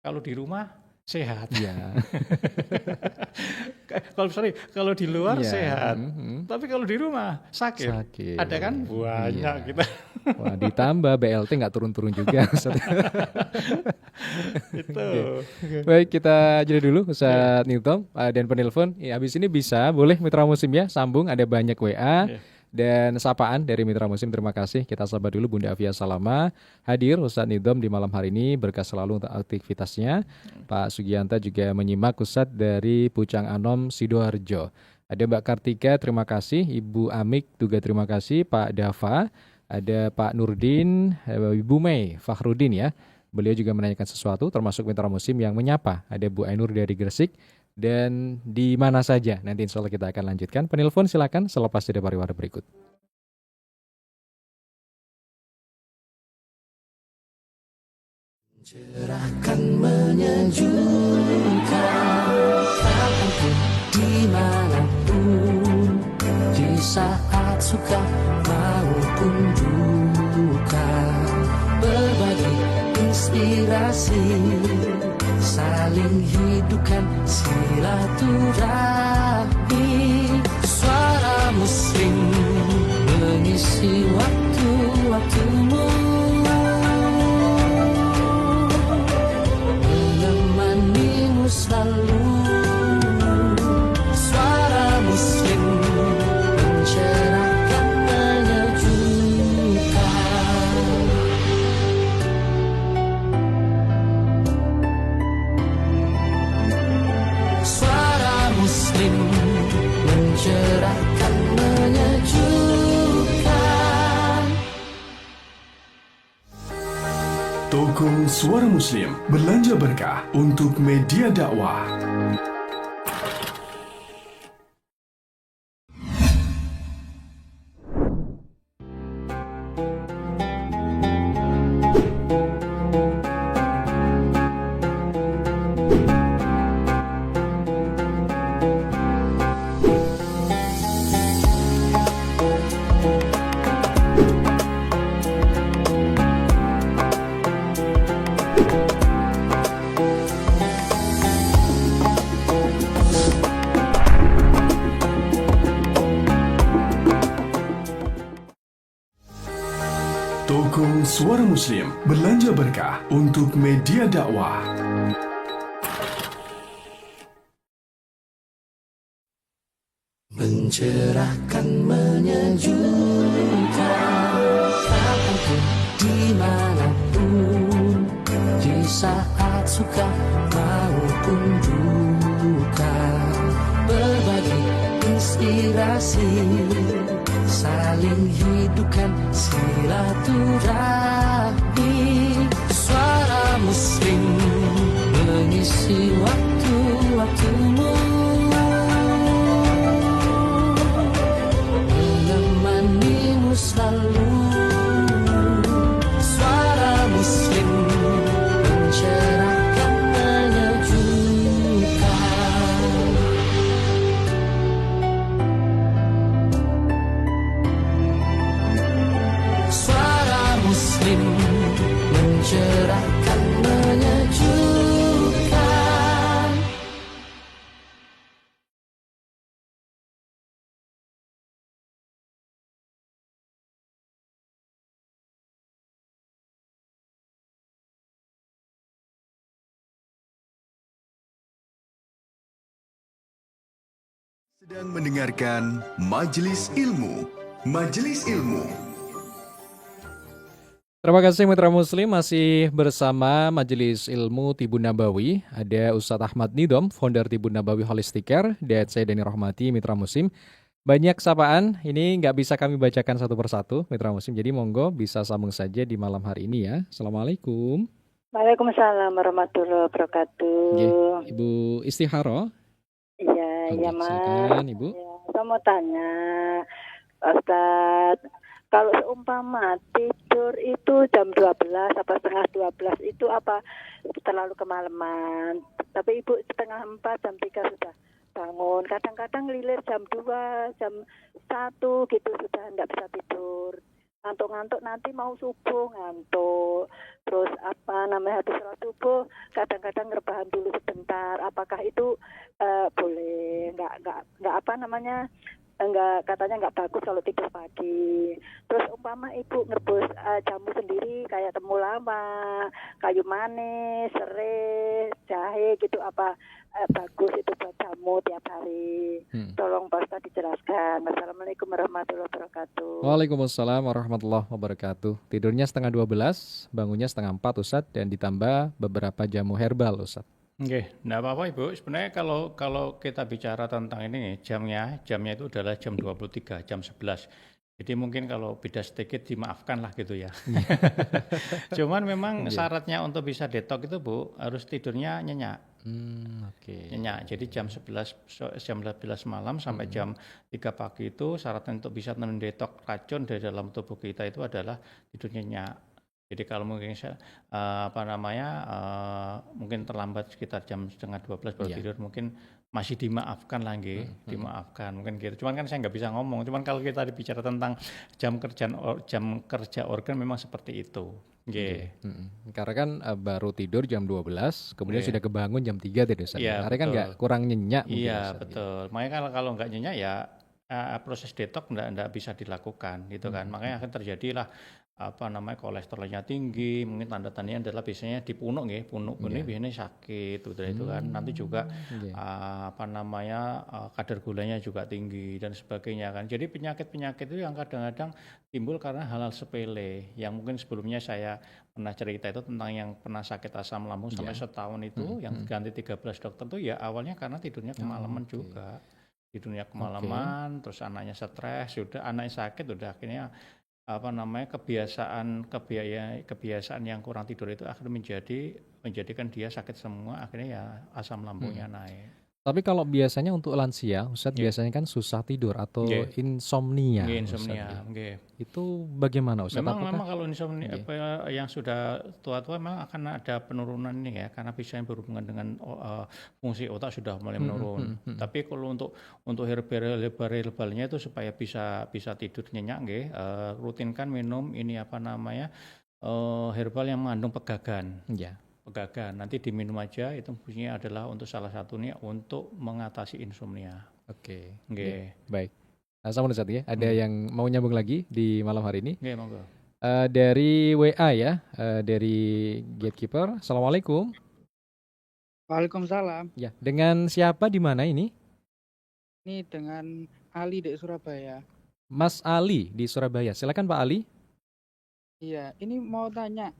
kalau di rumah sehat, Iya. kalau di luar Iya. sehat, tapi kalau di rumah sakit. Sakit. Ada kan banyak Iya. kita. Wah, ditambah BLT nggak turun-turun juga Ustadz. Itu. Baik, kita jeda dulu Ustadz Newton dan penelpon. Ya, habis ini boleh Mitra Muslim ya sambung, ada banyak WA dan sapaan dari Mitra Muslim. Terima kasih. Kita sahabat dulu Bunda Afia Salama hadir Ustadz Nidom di malam hari ini, berkah selalu untuk aktivitasnya. Pak Sugianta juga menyimak Ustadz dari Pucang Anom Sidoarjo. Ada Mbak Kartika, terima kasih. Ibu Amik juga terima kasih. Pak Dava, ada Pak Nurdin, Ibu Mei Fakhrudin ya. Beliau juga menanyakan sesuatu, termasuk Mitra Muslim yang menyapa. Ada Bu Ainur dari Gresik, dan di mana saja. Nanti insya Allah kita akan lanjutkan. Penelpon silakan selepas jeda pariwara berikut. Cerahkan, menyejukkan, kapanpun, dimanapun, di saat suka maupun duka, berbagi inspirasi, saling hidupkan silaturahmi. Suara Muslim mengisi waktu-waktumu, menemanimu selalu. Suara Muslim mencerahkan, menyejukkan. Suara Muslim mencerahkan, menyejukkan. Toko Suara Muslim, belanja berkah untuk media dakwah. Toko Suara Muslim, belanja berkah untuk media dakwah. Mencerahkan, menyejukkan, kapanpun, dimanapun, di saat suka maupun duka, berbagi inspirasi, saling hidupkan silaturahmi. Suara Muslim mengisi waktu-waktumu, menemanimu selalu. Suara Muslim mencerahkan, menyejukkan. Suara Muslim mencerahkan, menyejukkan. Sedang mendengarkan Majelis Ilmu. Majelis Ilmu. Terima kasih Mitra Muslim, masih bersama Majelis Ilmu Tibun Nabawi. Ada Ustadz Ahmad Nidom, founder Tibun Nabawi Holistic Care, dan saya Dani Rahmati, Mitra Muslim. Banyak sapaan, ini nggak bisa kami bacakan satu persatu, Mitra Muslim. Jadi monggo bisa sambung saja di malam hari ini ya. Assalamualaikum. Waalaikumsalam warahmatullahi wabarakatuh. Nggih, Ibu Istiharo. Iya, Oke, iya Mas. silakan Ibu. Ya, saya mau tanya, Pak Ustadz, kalau seumpama tidur itu jam 12 apa setengah 12 itu apa terlalu kemalaman? Tapi Ibu setengah 4, jam 3 sudah bangun. Kadang-kadang lilir jam 2, jam 1 gitu sudah nggak bisa tidur. Ngantuk-ngantuk nanti mau subuh ngantuk. Terus apa namanya habis sholat subuh kadang-kadang rebahan dulu sebentar. Apakah itu boleh? Nggak apa namanya? Enggak, katanya nggak bagus kalau tidur pagi. Terus umpama ibu ngerebus jamu sendiri kayak temulawak, kayu manis, serai, jahe gitu, apa bagus itu buat jamu tiap hari? Tolong Pak Ustadz dijelaskan. Wassalamualaikum warahmatullahi wabarakatuh. Waalaikumsalam warahmatullahi wabarakatuh. Tidurnya setengah 12, bangunnya setengah 4 Ustadz, dan ditambah beberapa jamu herbal Ustadz. Oke, enggak apa-apa Ibu. Sebenarnya kalau kita bicara tentang ini jamnya itu adalah jam 23, jam 11. Jadi mungkin kalau beda sedikit dimaafkan lah gitu ya. Cuman memang syaratnya untuk bisa detox itu Bu, harus tidurnya nyenyak. Oke. Nyenyak. Jadi jam 11 malam sampai jam 3 pagi itu syaratnya untuk bisa mendetok racun dari dalam tubuh kita itu adalah tidur nyenyak. Jadi kalau mungkin mungkin terlambat sekitar jam setengah 12 baru tidur, mungkin masih dimaafkan lagi, dimaafkan mungkin gitu. Cuman kan saya nggak bisa ngomong. Cuman kalau kita bicara tentang jam kerja organ memang seperti itu. Karena kan baru tidur jam 12, kemudian sudah kebangun jam 3 tadi Ustaz. Iya, Karena kan nggak kurang nyenyak. Iya betul. Makanya kalau nggak nyenyak ya proses detox nggak bisa dilakukan gitu kan. Makanya akan terjadilah kolesterolnya tinggi, mungkin tanda-tandanya adalah biasanya di punuk ini biasanya sakit udah itu kan. Nanti juga kadar gulanya juga tinggi dan sebagainya kan. Jadi penyakit-penyakit itu yang kadang-kadang timbul karena hal-hal sepele yang mungkin sebelumnya saya pernah cerita itu tentang yang pernah sakit asam lambung sampai setahun itu yang ganti 13 dokter itu ya awalnya karena tidurnya kemalaman juga. Tidurnya kemalaman, terus anaknya stres, sudah anaknya sakit, udah akhirnya kebiasaan yang kurang tidur itu akhirnya menjadikan dia sakit semua, akhirnya ya asam lambungnya naik. Tapi kalau biasanya untuk lansia, Ustadz biasanya kan susah tidur atau insomnia. Insomnia. Itu bagaimana Ustadz? Memang kalau insomnia yang sudah tua-tua memang akan ada penurunan ini ya, karena biasanya berhubungan dengan fungsi otak sudah mulai menurun. Tapi kalau untuk herbalnya itu supaya bisa tidur nyenyak, rutinkan minum ini herbal yang mengandung pegagan. Pegagan nanti diminum aja, itu fungsinya adalah untuk salah satunya untuk mengatasi insomnia. Baik. Assalamualaikum Ustadz ya. Ada yang mau nyambung lagi di malam hari ini? Monggo. Dari WA ya, dari Gatekeeper. Assalamualaikum. Waalaikumsalam. Ya, dengan siapa di mana ini? Ini dengan Ali di Surabaya. Mas Ali di Surabaya. Silakan Pak Ali. Iya, ini mau tanya,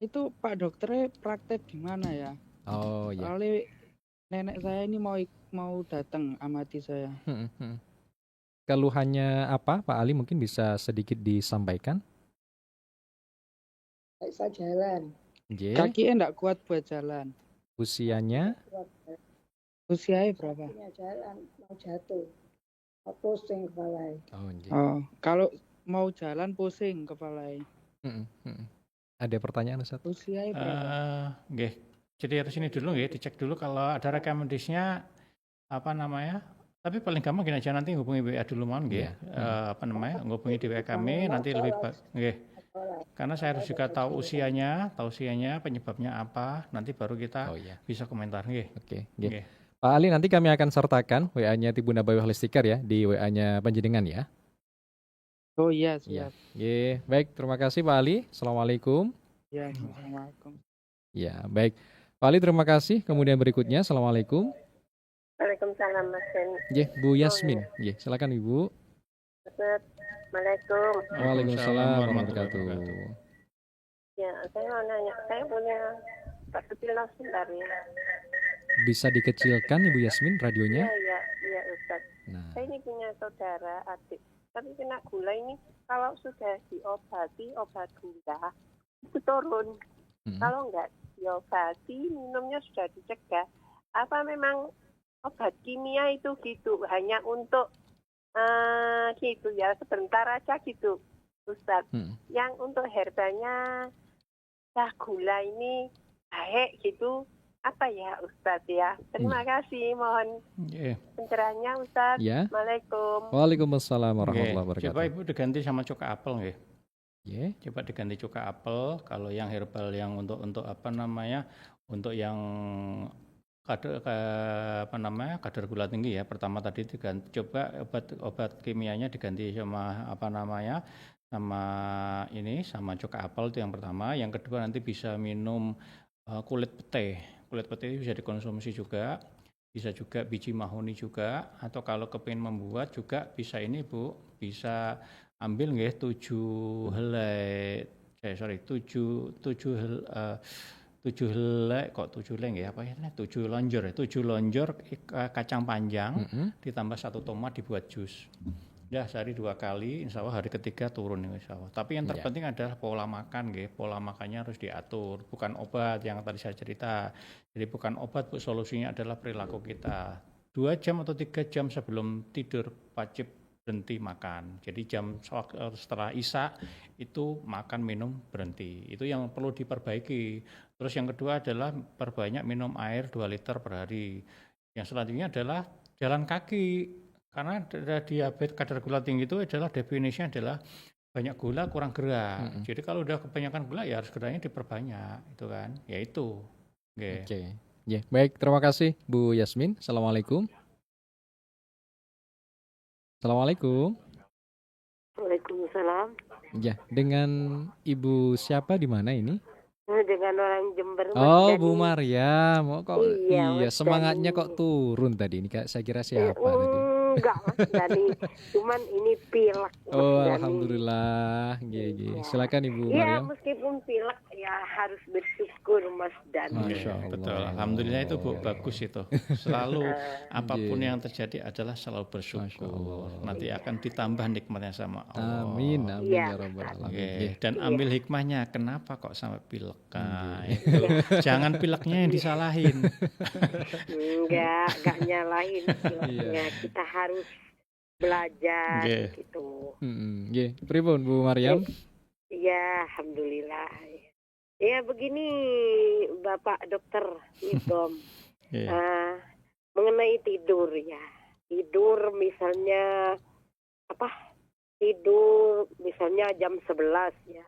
itu Pak dokternya praktek di mana ya? Oh ya. Soalnya nenek saya ini mau datang amati saya. Keluhannya apa Pak Ali, mungkin bisa sedikit disampaikan? Nggak bisa jalan. J. Kakinya enggak kuat buat jalan. Usianya? Usianya berapa? Punya jalan, mau jatuh. Mau pusing kepala. Oh, J. Oh, kalau mau jalan pusing kepala. Ada pertanyaan Ustaz? Usianya berapa? Nggih. Jadi harus ini dulu nggih, dicek dulu kalau ada rekomendasinya apa namanya. Tapi paling gampang gini aja, nanti hubungi WA dulu mohon nggih. Apa namanya? Hubungi di WA kami nanti lebih nggih. Karena saya harus juga tahu usianya, penyebabnya apa, nanti baru kita bisa komentar nggih. Oke, nggih. Pak Ali, nanti kami akan sertakan WA-nya Tibu Nabawi Holistikar ya di WA-nya panjenengan ya. Oh iya, siap. Ya, baik, terima kasih Pak Ali. Assalamualaikum. Ya, assalamualaikum. Ya, baik. Pak Ali, terima kasih. Kemudian berikutnya, assalamualaikum. Waalaikumsalam Mas Ben. Ya, Bu Yasmin. Ya, silakan Ibu. Assalamualaikum. Waalaikumsalam warahmatullahi wabarakatuh. Ya, saya mau nanya, saya punya Pak Sutino sebentar ya. Bisa dikecilkan Ibu Yasmin radionya? Iya Ustaz. Nah, Saya ini punya saudara adik, tapi kena gula ini kalau sudah diobati obat gula itu turun. Kalau enggak diobati minumnya sudah dicegah. Apa memang obat kimia itu gitu hanya untuk gitu ya sebentar aja gitu Ustaz. Yang untuk herbalnya gula ini baik gitu apa ya Ustadz ya. Terima kasih, mohon pencerahannya Ustadz. Ya. Assalamualaikum. Waalaikumsalam warahmatullahi wabarakatuh. Coba Ibu diganti sama cuka apel nggih. Ya. Coba diganti cuka apel. Kalau yang herbal yang untuk apa namanya? Untuk yang kadar gula tinggi ya. Pertama tadi diganti, coba obat kimianya diganti sama apa namanya? Sama cuka apel itu yang pertama. Yang kedua nanti bisa minum kulit pete. Kulit pete itu bisa dikonsumsi juga, bisa juga biji mahoni juga, atau kalau kepingin membuat juga bisa ini Bu, bisa ambil nggih 7 lonjor kacang panjang ditambah 1 tomat dibuat jus. Ya, sehari 2 kali, insya Allah hari ketiga turun insya Allah. Tapi yang terpenting adalah pola makan, pola makannya harus diatur, bukan obat yang tadi saya cerita. Jadi bukan obat, Bu, solusinya adalah perilaku kita. 2 jam atau 3 jam sebelum tidur wajib berhenti makan. Jadi jam setelah Isya itu makan minum berhenti. Itu yang perlu diperbaiki. Terus yang kedua adalah perbanyak minum air 2 liter per hari. Yang selanjutnya adalah jalan kaki. Karena diabetes kadar gula tinggi itu adalah definisinya adalah banyak gula kurang gerak. Jadi kalau udah kebanyakan gula ya harus geraknya diperbanyak, itu kan? Ya itu. Oke. Ya, baik, terima kasih Bu Yasmin. Assalamualaikum. Assalamualaikum. Waalaikumsalam. Ya, dengan Ibu siapa di mana ini? Dengan orang Jember. Oh, Bu Maryam. Oh, kok Iya, semangatnya kok turun tadi ini, Kak. Saya kira siapa tadi? Enggak Mas Dani, cuman ini pilek. Oh, alhamdulillah. Silakan Ibu Iya, Maryam. meskipun pilek ya harus bersyukur Mas Dani. Masya Allah. Betul, alhamdulillah itu Bu, bagus itu. Selalu apapun yang terjadi adalah selalu bersyukur. Nanti akan ditambah nikmatnya sama Allah. Amin, amin ya rabbal alamin. Dan ambil hikmahnya, kenapa kok sampai pilek? Nah, itu. Jangan pileknya yang disalahin. Enggak nyalahin pileknya. Kita harus belajar gitu. Pripun Bu Maryam? Iya, alhamdulillah. Ya begini Bapak Dokter Nidom, mengenai tidur ya. Tidur misalnya tidur misalnya jam 11 ya.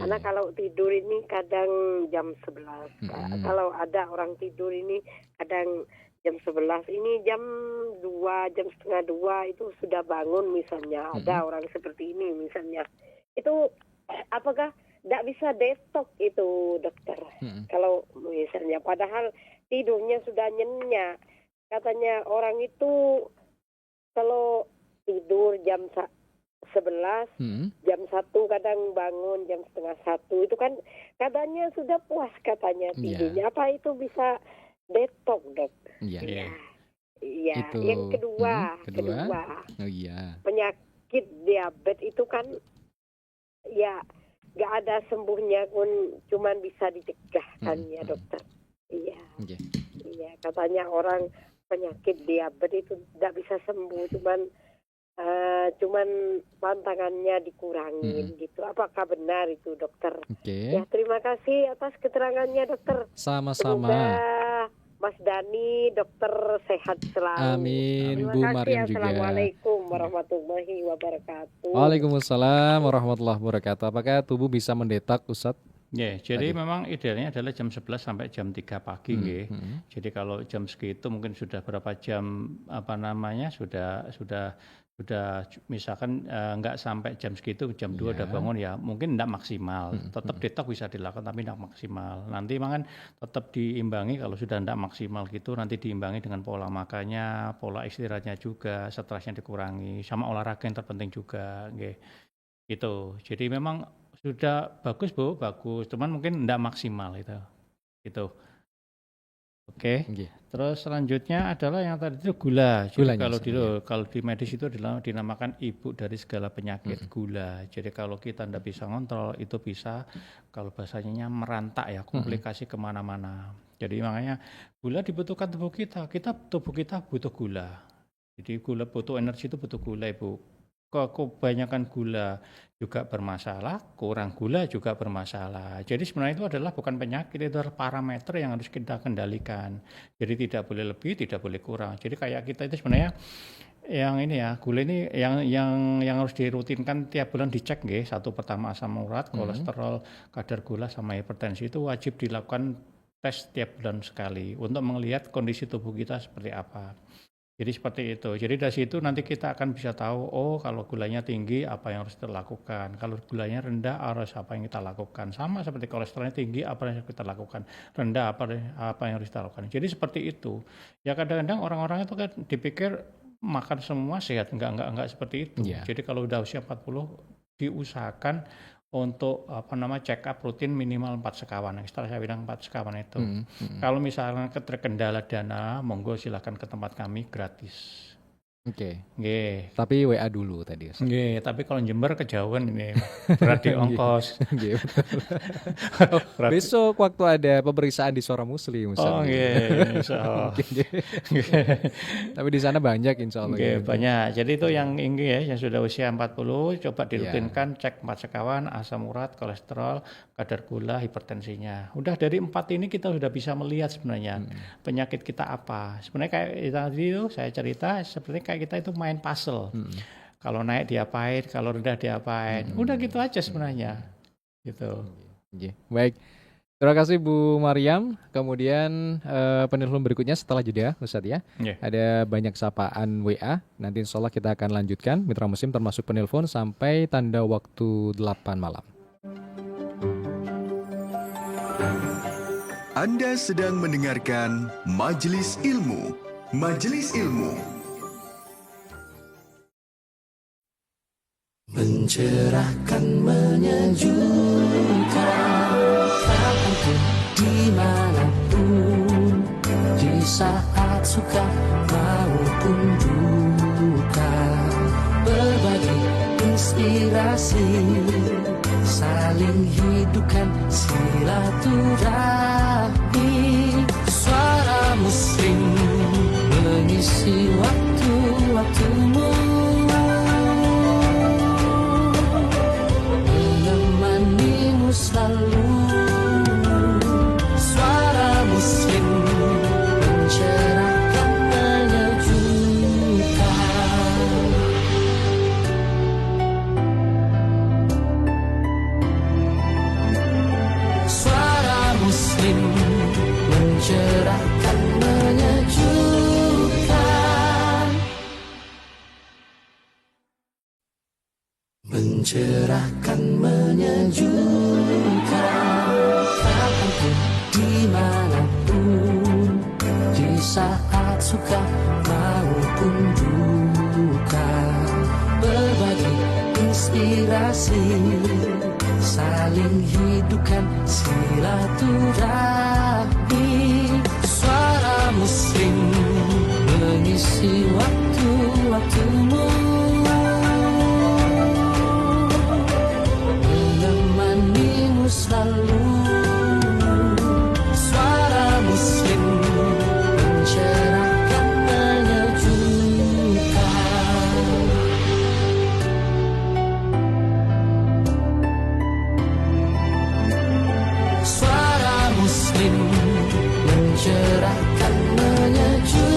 Anak kalau tidur ini kadang jam 11. Kalau ada orang tidur ini kadang jam 11, ini jam 2, jam setengah 2 itu sudah bangun misalnya. Ada orang seperti ini misalnya. Itu apakah tidak bisa detox itu dokter? Kalau misalnya padahal tidurnya sudah nyenyak. Katanya orang itu kalau tidur jam 11, jam 1 kadang bangun jam setengah 1 itu kan katanya sudah puas katanya tidurnya. Apa itu bisa detox dok? Iya. Itu. Yang kedua. Oh iya. Penyakit diabetes itu kan ya nggak ada sembuhnya pun, cuman bisa dicegah kan ya dokter. Iya. Katanya orang penyakit diabetes itu tidak bisa sembuh, cuman pantangannya dikurangin gitu. Apakah benar itu dokter? Ya terima kasih atas keterangannya dokter. Sama-sama. Semoga Mas Dani dokter sehat selalu. Amin. Terima Bu kasih. Mariam juga. Assalamualaikum warahmatullahi wabarakatuh. Waalaikumsalam warahmatullahi wabarakatuh. Apakah tubuh bisa mendetak, Ustadz? Ya, jadi memang idealnya adalah jam 11 sampai jam 3 pagi, nggih. Jadi kalau jam segitu mungkin sudah berapa jam sudah misalkan nggak sampai jam segitu, jam 2 udah bangun ya mungkin tidak maksimal. Tetap detox bisa dilakukan tapi tidak maksimal. Nanti makan tetap diimbangi, kalau sudah tidak maksimal gitu nanti diimbangi dengan pola makannya, pola istirahatnya juga, stresnya dikurangi, sama olahraga yang terpenting juga, nggih. Gitu. Jadi memang sudah bagus Bu, bagus. Cuman mungkin tidak maksimal itu. Gitu. Oke. Terus selanjutnya adalah yang tadi itu gula. Jadi kalau di medis itu dinamakan ibu dari segala penyakit, gula. Jadi kalau kita tidak bisa ngontrol itu bisa, kalau bahasanya merantak ya, komplikasi kemana-mana. Jadi makanya gula dibutuhkan tubuh kita. Tubuh kita butuh gula. Jadi gula butuh energi, itu butuh gula Ibu. Kebanyakan gula juga bermasalah, kurang gula juga bermasalah. Jadi sebenarnya itu adalah bukan penyakit, itu adalah parameter yang harus kita kendalikan. Jadi tidak boleh lebih, tidak boleh kurang. Jadi kayak kita itu sebenarnya yang ini ya, gula ini yang harus dirutinkan tiap bulan dicek nggih. Satu pertama asam urat, kolesterol, kadar gula sama hipertensi itu wajib dilakukan tes tiap bulan sekali untuk melihat kondisi tubuh kita seperti apa. Jadi seperti itu. Jadi dari situ nanti kita akan bisa tahu, oh kalau gulanya tinggi apa yang harus kita lakukan. Kalau gulanya rendah harus apa yang kita lakukan. Sama seperti kolesterolnya tinggi apa yang harus kita lakukan. Rendah apa yang harus kita lakukan. Jadi seperti itu. Ya kadang-kadang orang-orang itu kan dipikir makan semua sehat. Enggak seperti itu. Jadi kalau udah usia 40 diusahakan untuk check up rutin minimal 4 sekawan. Setelah saya bilang 4 sekawan itu. Kalau misalnya terkendala dana, monggo silakan ke tempat kami gratis. Nggih. Tapi WA dulu tadi. Nggih, tapi kalau Jember kejauhan ini berat di ongkos. Besok waktu ada pemeriksaan di Suara Muslim. Oh nggih, insyaallah. Tapi di sana banyak insyaallah. Nggih, banyak. Jadi itu yang yang sudah usia 40 coba dirutinkan cek 4 sekawan, asam urat, kolesterol, kadar gula, hipertensinya. Udah dari 4 ini kita sudah bisa melihat sebenarnya penyakit kita apa. Sebenarnya kayak tadi itu saya cerita seperti kayak kita itu main puzzle. Kalau naik diapain, kalau rendah diapain. Udah gitu aja sebenarnya. Gitu. Baik. Terima kasih Bu Mariam. Kemudian penelpon berikutnya setelah jeda Ustadz ya. Ada banyak sapaan WA. Nanti insya Allah kita akan lanjutkan Mitra Muslim termasuk penelpon sampai tanda waktu 8 malam. Anda sedang mendengarkan Majelis Ilmu. Majelis Ilmu. Mencerahkan, menyejukkan, kapanpun, dimanapun, di saat suka maupun duka, berbagi inspirasi, saling hidupkan silaturahmi. Suara Muslim mengisi waktu-waktumu, selalu. Suara Muslim mencerahkan, menyejukkan. Suara Muslim mencerahkan, menyejukkan. Mencerahkan, menyejukkan. inspirasi, saling hidupkan silaturahmi. Suara Muslim mengisi waktu-waktumu, menemanimu selalu. Suara Muslim mencerahkan, menyejukkan. Suara Muslim mencerahkan, menyejukkan.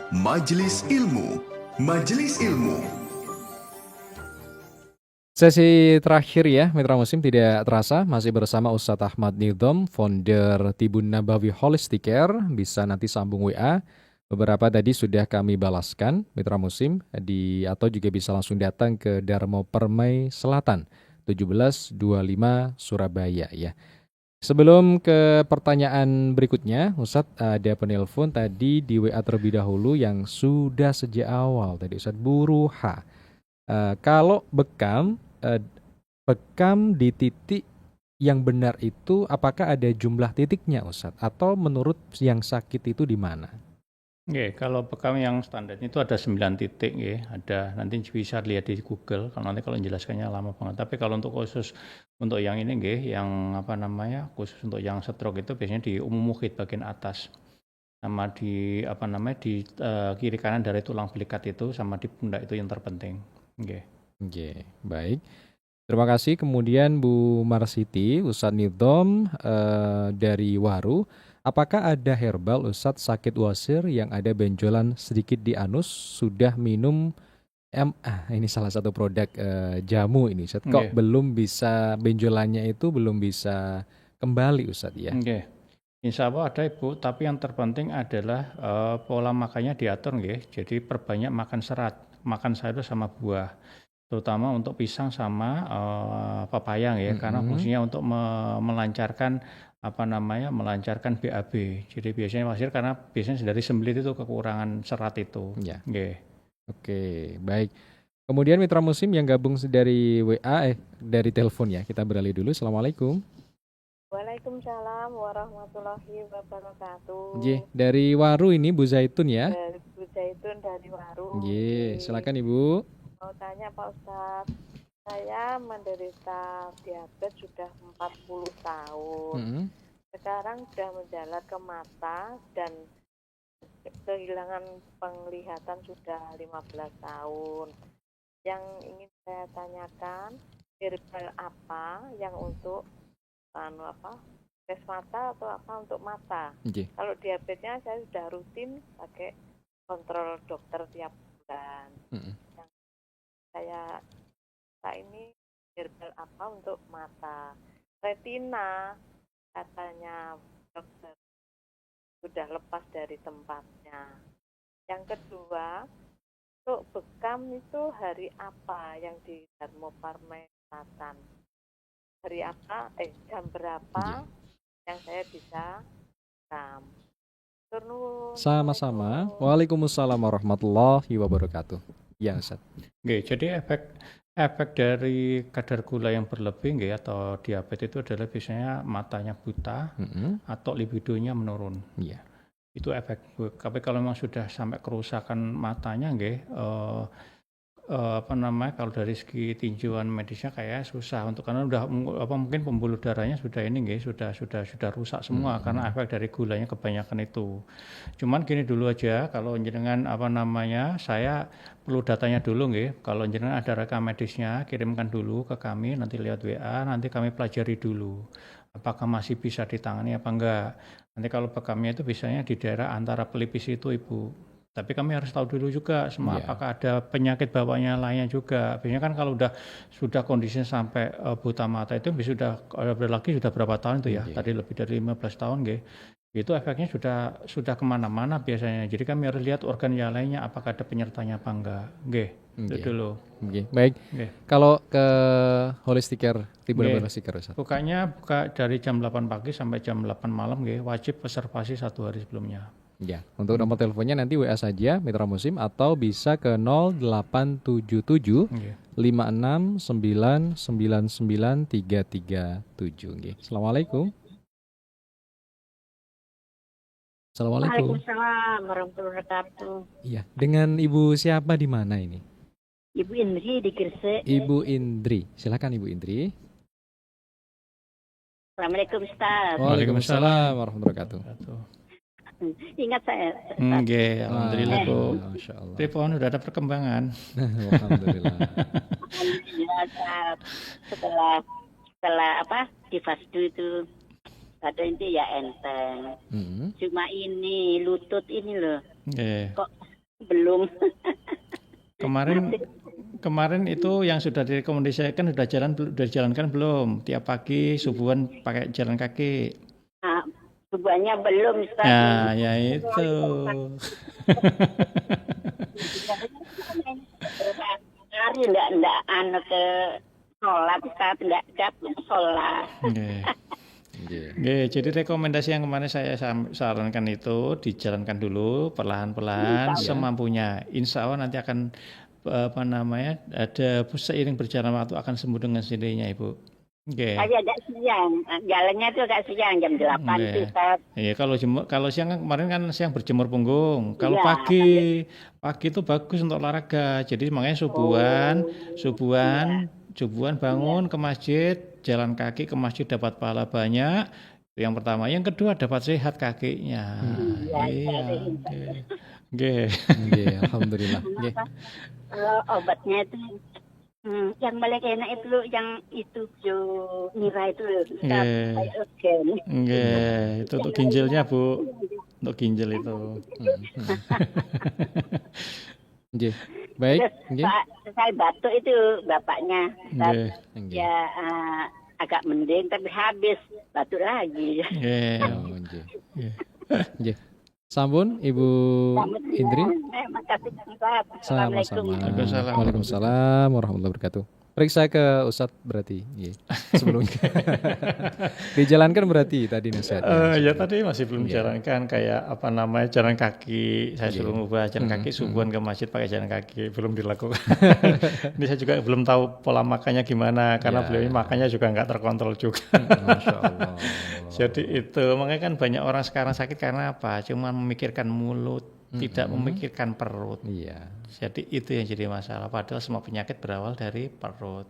Majelis Ilmu. Majelis Ilmu. Sesi terakhir ya, Mitra Muslim, tidak terasa masih bersama Ustadz Ahmad Nidham, founder Tibun Nabawi Holistic Care. Bisa nanti sambung WA. Beberapa tadi sudah kami balaskan, Mitra Muslim, atau juga bisa langsung datang ke Darmo Permai Selatan, 1725 Surabaya ya. Sebelum ke pertanyaan berikutnya, Ustadz ada penelpon tadi di WA terlebih dahulu yang sudah sejak awal tadi, Ustadz Buruha. Kalau bekam di titik yang benar itu, apakah ada jumlah titiknya, Ustadz? Atau menurut yang sakit itu di mana? Oke, kalau bekam yang standar itu ada 9 titik, ya. Ada, nanti bisa lihat di Google. Kalau menjelaskannya lama banget. Tapi kalau untuk khusus untuk yang ini, yang khusus untuk yang stroke itu biasanya di umum mukhid bagian atas, sama di kiri kanan dari tulang belikat itu, sama di pundak itu yang terpenting. Oke, baik. Terima kasih. Kemudian Bu Marsiti, Ustadz Nidham dari Waru. Apakah ada herbal Ustadz sakit wasir yang ada benjolan sedikit di anus, sudah minum ini salah satu produk jamu ini Ustadz, kok belum bisa, benjolannya itu belum bisa kembali Ustadz ya? Insya Allah ada Ibu, tapi yang terpenting adalah pola makannya diatur Jadi perbanyak makan serat, makan sayur sama buah, terutama untuk pisang sama pepaya karena fungsinya untuk melancarkan melancarkan BAB. Jadi biasanya wasir karena biasanya dari sembelit itu kekurangan serat itu. Ya. Oke, baik. Kemudian Mitra Muslim yang gabung dari WA dari telepon ya. Kita beralih dulu. Assalamualaikum. Waalaikumsalam warahmatullahi wabarakatuh. Dari Waru ini Bu Zaitun ya. Dari Bu Zaitun dari Waru. Silakan Ibu. Mau tanya Pak Ustadz, saya menderita diabetes sudah 40 tahun. Sekarang sudah menjalar ke mata dan kehilangan penglihatan sudah 15 tahun. Yang ingin saya tanyakan, herbal apa yang untuk tes mata atau apa untuk mata? Kalau diabetesnya saya sudah rutin pakai kontrol dokter tiap bulan. Yang saya ini herbal apa untuk mata? Retina katanya dokter sudah lepas dari tempatnya. Yang kedua, untuk bekam itu hari apa yang di Darmo Parmai Selatan? Hari apa? Jam berapa yang saya bisa bekam? Sama-sama. Waalaikumsalam warahmatullahi wabarakatuh. Ya Ustaz. Jadi efek Efek dari kadar gula yang berlebih nggih atau diabetes itu adalah biasanya matanya buta atau libidonya menurun. Iya. Itu efek. Tapi kalau memang sudah sampai kerusakan matanya nggih, kalau dari segi tinjauan medisnya kayak susah untuk karena udah mungkin pembuluh darahnya sudah ini nggih, sudah rusak semua karena efek dari gulanya kebanyakan itu. Cuman gini dulu aja, kalau jenengan saya perlu datanya dulu nggih. Kalau jenengan ada rekam medisnya, kirimkan dulu ke kami nanti lewat WA, nanti kami pelajari dulu. Apakah masih bisa ditangani apa enggak. Nanti kalau bekamnya itu biasanya di daerah antara pelipis itu Ibu. Tapi kami harus tahu dulu juga apakah ada penyakit bawahnya lainnya juga. Biasanya kan kalau sudah kondisinya sampai buta mata itu sudah lagi sudah berapa tahun itu ya? Tadi lebih dari 15 tahun nggih. Itu efeknya sudah kemana-mana biasanya. Jadi kami harus lihat organ yang lainnya apakah ada penyertanya apa enggak. Nggih. Itu dulu. Baik. Kalau ke holistic care, Tribun Holistic Care Ustaz. Buka dari jam 8 pagi sampai jam 8 malam nggih. Wajib reservasi 1 hari sebelumnya. Ya, untuk nomor teleponnya nanti WA saja Mitra Muslim atau bisa ke 0877 5699937 nggih. Assalamualaikum. Assalamualaikum. Waalaikumsalam warahmatullahi wabarakatuh. Iya, dengan Ibu siapa di mana ini? Ibu Indri di Gresik. Ibu Indri, silakan Ibu Indri. Assalamualaikum Ustaz. Waalaikumsalam warahmatullahi wabarakatuh. Ingat saya. Nggih, alhamdulillah Bu. Masyaallah. Telepon udah ada perkembangan. Alhamdulillah. Alhamdulillah setelah di fasdu itu ada ini ya enteng. Cuma ini lutut ini loh. Kok belum. Kemarin itu yang sudah direkomendasikan sudah dijalankan belum? Tiap pagi subuhan pakai jalan kaki. Subuhannya belum Ustaz. Nah, ya itu. Hari enggak ke sholat Ustaz, enggak sholat. Jadi rekomendasi yang kemarin saya sarankan itu dijalankan dulu perlahan-perlahan semampunya. Insya Allah nanti akan ada seiring berjalan waktu akan sembuh dengan sendirinya Ibu. Agak siang, jalannya tuh agak siang jam 8 tuh Ustaz. Iya, kalau siang kan kemarin kan siang berjemur punggung. Kalau pagi itu bagus untuk olahraga. Jadi makanya subuhan bangun ke masjid, jalan kaki ke masjid dapat pahala banyak. Itu yang pertama. Yang kedua dapat sehat kakinya. Alhamdulillah. Obatnya itu yang paling enak itu yang itu nira itu itu untuk ginjalnya Bu, untuk ginjal itu. Baik. Saya batuk itu bapaknya, ya agak mending tapi habis batuk lagi. Sampun Ibu Indri. Makasih Ustaz. Sama-sama. Waalaikumsalam warahmatullahi wabarakatuh. Periksa ke Ustadz berarti sebelumnya. Dijalankan berarti tadi nasihatnya. Ya tadi masih belum dijalankan kayak jalan kaki. Saya suruh ngubah jalan kaki subuhan ke masjid pakai jalan kaki, belum dilakukan. Ini saya juga belum tahu pola makannya gimana karena beliau makannya juga nggak terkontrol juga. Masya Allah. Jadi itu makanya kan banyak orang sekarang sakit karena apa? Cuma memikirkan mulut, tidak memikirkan perut. Jadi itu yang jadi masalah. Padahal semua penyakit berawal dari perut.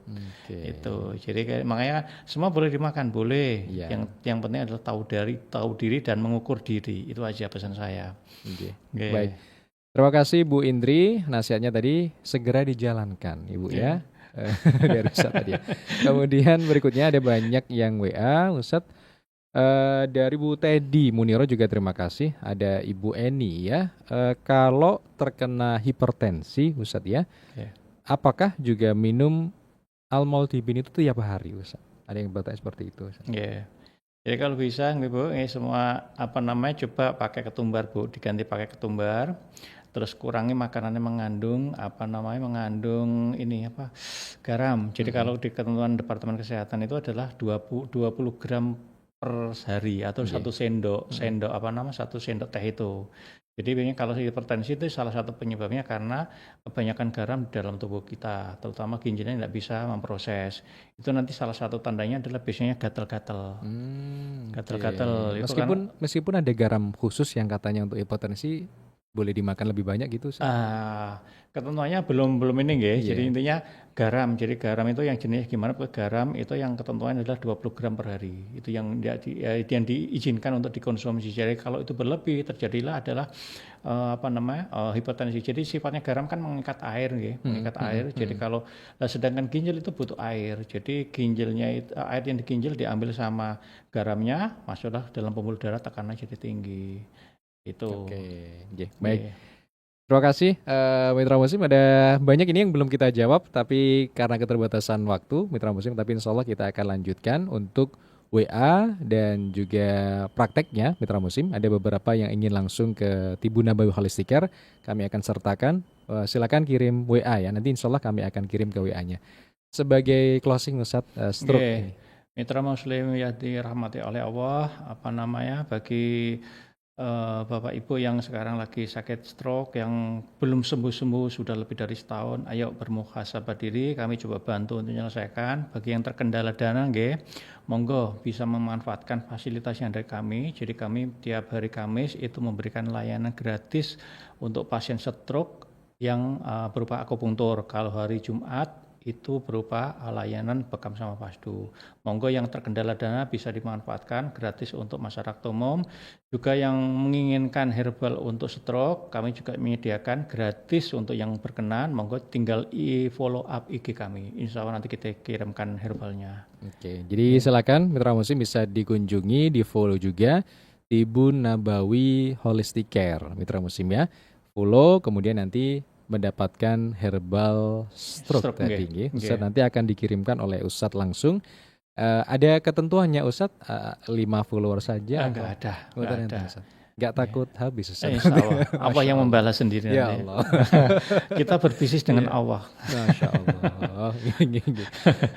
Itu. Jadi makanya semua boleh dimakan, boleh. Yang penting adalah tahu diri dan mengukur diri. Itu aja pesan saya. Baik. Terima kasih Bu Indri. Nasihatnya tadi segera dijalankan, Ibu ya. Dari Ustadz tadi ya. Kemudian berikutnya ada banyak yang WA, Ustadz. Dari Bu Teddy Muniro juga terima kasih. Ada Ibu Eni ya. Kalau terkena hipertensi Ustadz ya, apakah juga minum Almoltibin itu tiap hari Ustadz? Ada yang bertanya seperti itu Ustadz. Jadi kalau bisa Bu, semua coba pakai ketumbar Bu, diganti pakai ketumbar. Terus kurangi makanannya mengandung garam. Jadi kalau di ketentuan Departemen Kesehatan itu adalah 20 gram per hari atau satu sendok satu sendok teh itu. Jadi biasanya kalau hipertensi itu salah satu penyebabnya karena kebanyakan garam di dalam tubuh kita, terutama ginjalnya tidak bisa memproses. Itu nanti salah satu tandanya adalah biasanya gatal-gatal. Gatal-gatal itu meskipun ada garam khusus yang katanya untuk hipertensi boleh dimakan lebih banyak gitu. Ketentuannya belum ini nggih. Jadi intinya garam. Jadi garam itu yang jenis gimana? Garam itu yang ketentuan adalah 20 gram per hari. Itu yang diizinkan untuk dikonsumsi. Jadi kalau itu berlebih terjadilah adalah hipertensi. Jadi sifatnya garam kan mengikat air nggih, mengikat air. Jadi kalau sedangkan ginjal itu butuh air. Jadi ginjalnya itu air yang di ginjal diambil sama garamnya, masuklah dalam pembuluh darah, tekanannya jadi tinggi. Itu. Baik. Terima kasih Mitra Muslim. Ada banyak ini yang belum kita jawab, tapi karena keterbatasan waktu Mitra Muslim, tapi insya Allah kita akan lanjutkan untuk WA dan juga prakteknya Mitra Muslim. Ada beberapa yang ingin langsung ke Tibun Nabawi Holistic Care, kami akan sertakan. Silakan kirim WA ya, nanti insya Allah kami akan kirim ke WA-nya. Sebagai closing Ustadz, stroke ini. Mitra Muslim yang dirahmati oleh Allah, bagi Bapak Ibu yang sekarang lagi sakit stroke, yang belum sembuh-sembuh sudah lebih dari setahun, ayo bermuhasabah diri, kami coba bantu untuk menyelesaikan. Bagi yang terkendala dana, monggo bisa memanfaatkan fasilitas yang dari kami. Jadi kami tiap hari Kamis itu memberikan layanan gratis untuk pasien stroke yang berupa akupunktur. Kalau hari Jumat itu berupa layanan bekam sama pasdu. Monggo yang terkendala dana bisa dimanfaatkan gratis untuk masyarakat umum. Juga yang menginginkan herbal untuk stroke, kami juga menyediakan gratis untuk yang berkenan. Monggo tinggal follow up IG kami. Insya Allah nanti kita kirimkan herbalnya. Jadi silakan Mitra Muslim bisa dikunjungi, di follow juga Tibun Nabawi Holistic Care Mitra Muslim ya. Follow, kemudian nanti mendapatkan herbal stroke tadi. Ustadz nanti akan dikirimkan oleh Ustadz langsung. Ada ketentuannya Ustadz, 5 follower saja? Enggak ada. Enggak takut habis Ustadz? Insya Allah. Allah yang membalas sendiri. Ya Allah. Kita berbisnis dengan Allah. Masya Allah.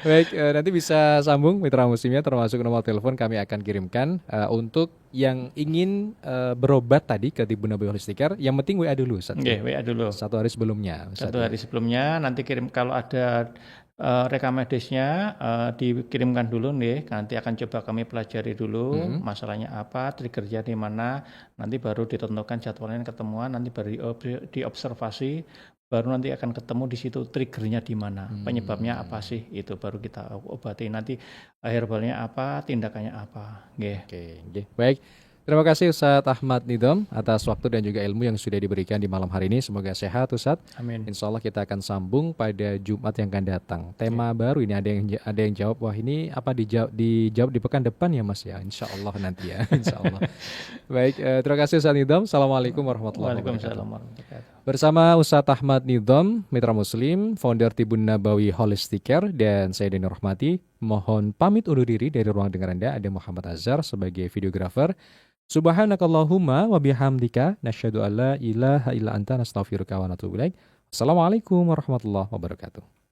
Baik, nanti bisa sambung Mitra Muslimnya, termasuk nomor telepon kami akan kirimkan. Untuk yang ingin berobat tadi ke Tibun Nabawi Holistic Care, yang penting WA dulu Ustadz. WA dulu. 1 hari sebelumnya. 1 hari sebelumnya, nanti kirim kalau ada rekam medisnya dikirimkan dulu nih, nanti akan coba kami pelajari dulu masalahnya apa, triggernya di mana, nanti baru ditentukan jadwalnya ketemuan, nanti baru diobservasi, baru nanti akan ketemu di situ triggernya di mana, penyebabnya apa sih, itu baru kita obati, nanti herbalnya apa, tindakannya apa. Baik. Terima kasih Ustadz Ahmad Nidom atas waktu dan juga ilmu yang sudah diberikan di malam hari ini. Semoga sehat Ustadz. Amin. Insya Allah kita akan sambung pada Jumat yang akan datang. Tema baru ini ada yang jawab, wah ini apa dijawab di pekan depan ya Mas ya. Insya Allah nanti ya. Insya Allah. Baik, terima kasih Ustadz Nidom. Assalamualaikum warahmatullahi wabarakatuh. Bersama Ustadz Ahmad Nidom, Mitra Muslim, founder Tibun Nabawi Holistic Care, dan saya Deni Rahmati. Mohon pamit undur diri dari ruang dengar Anda. Ada Muhammad Azhar sebagai videografer. Subhanakallahumma wa bihamdika nasyhadu an la ilaha illa anta nastaghfiruka wa natubu ilaik. Assalamualaikum warahmatullahi wabarakatuh.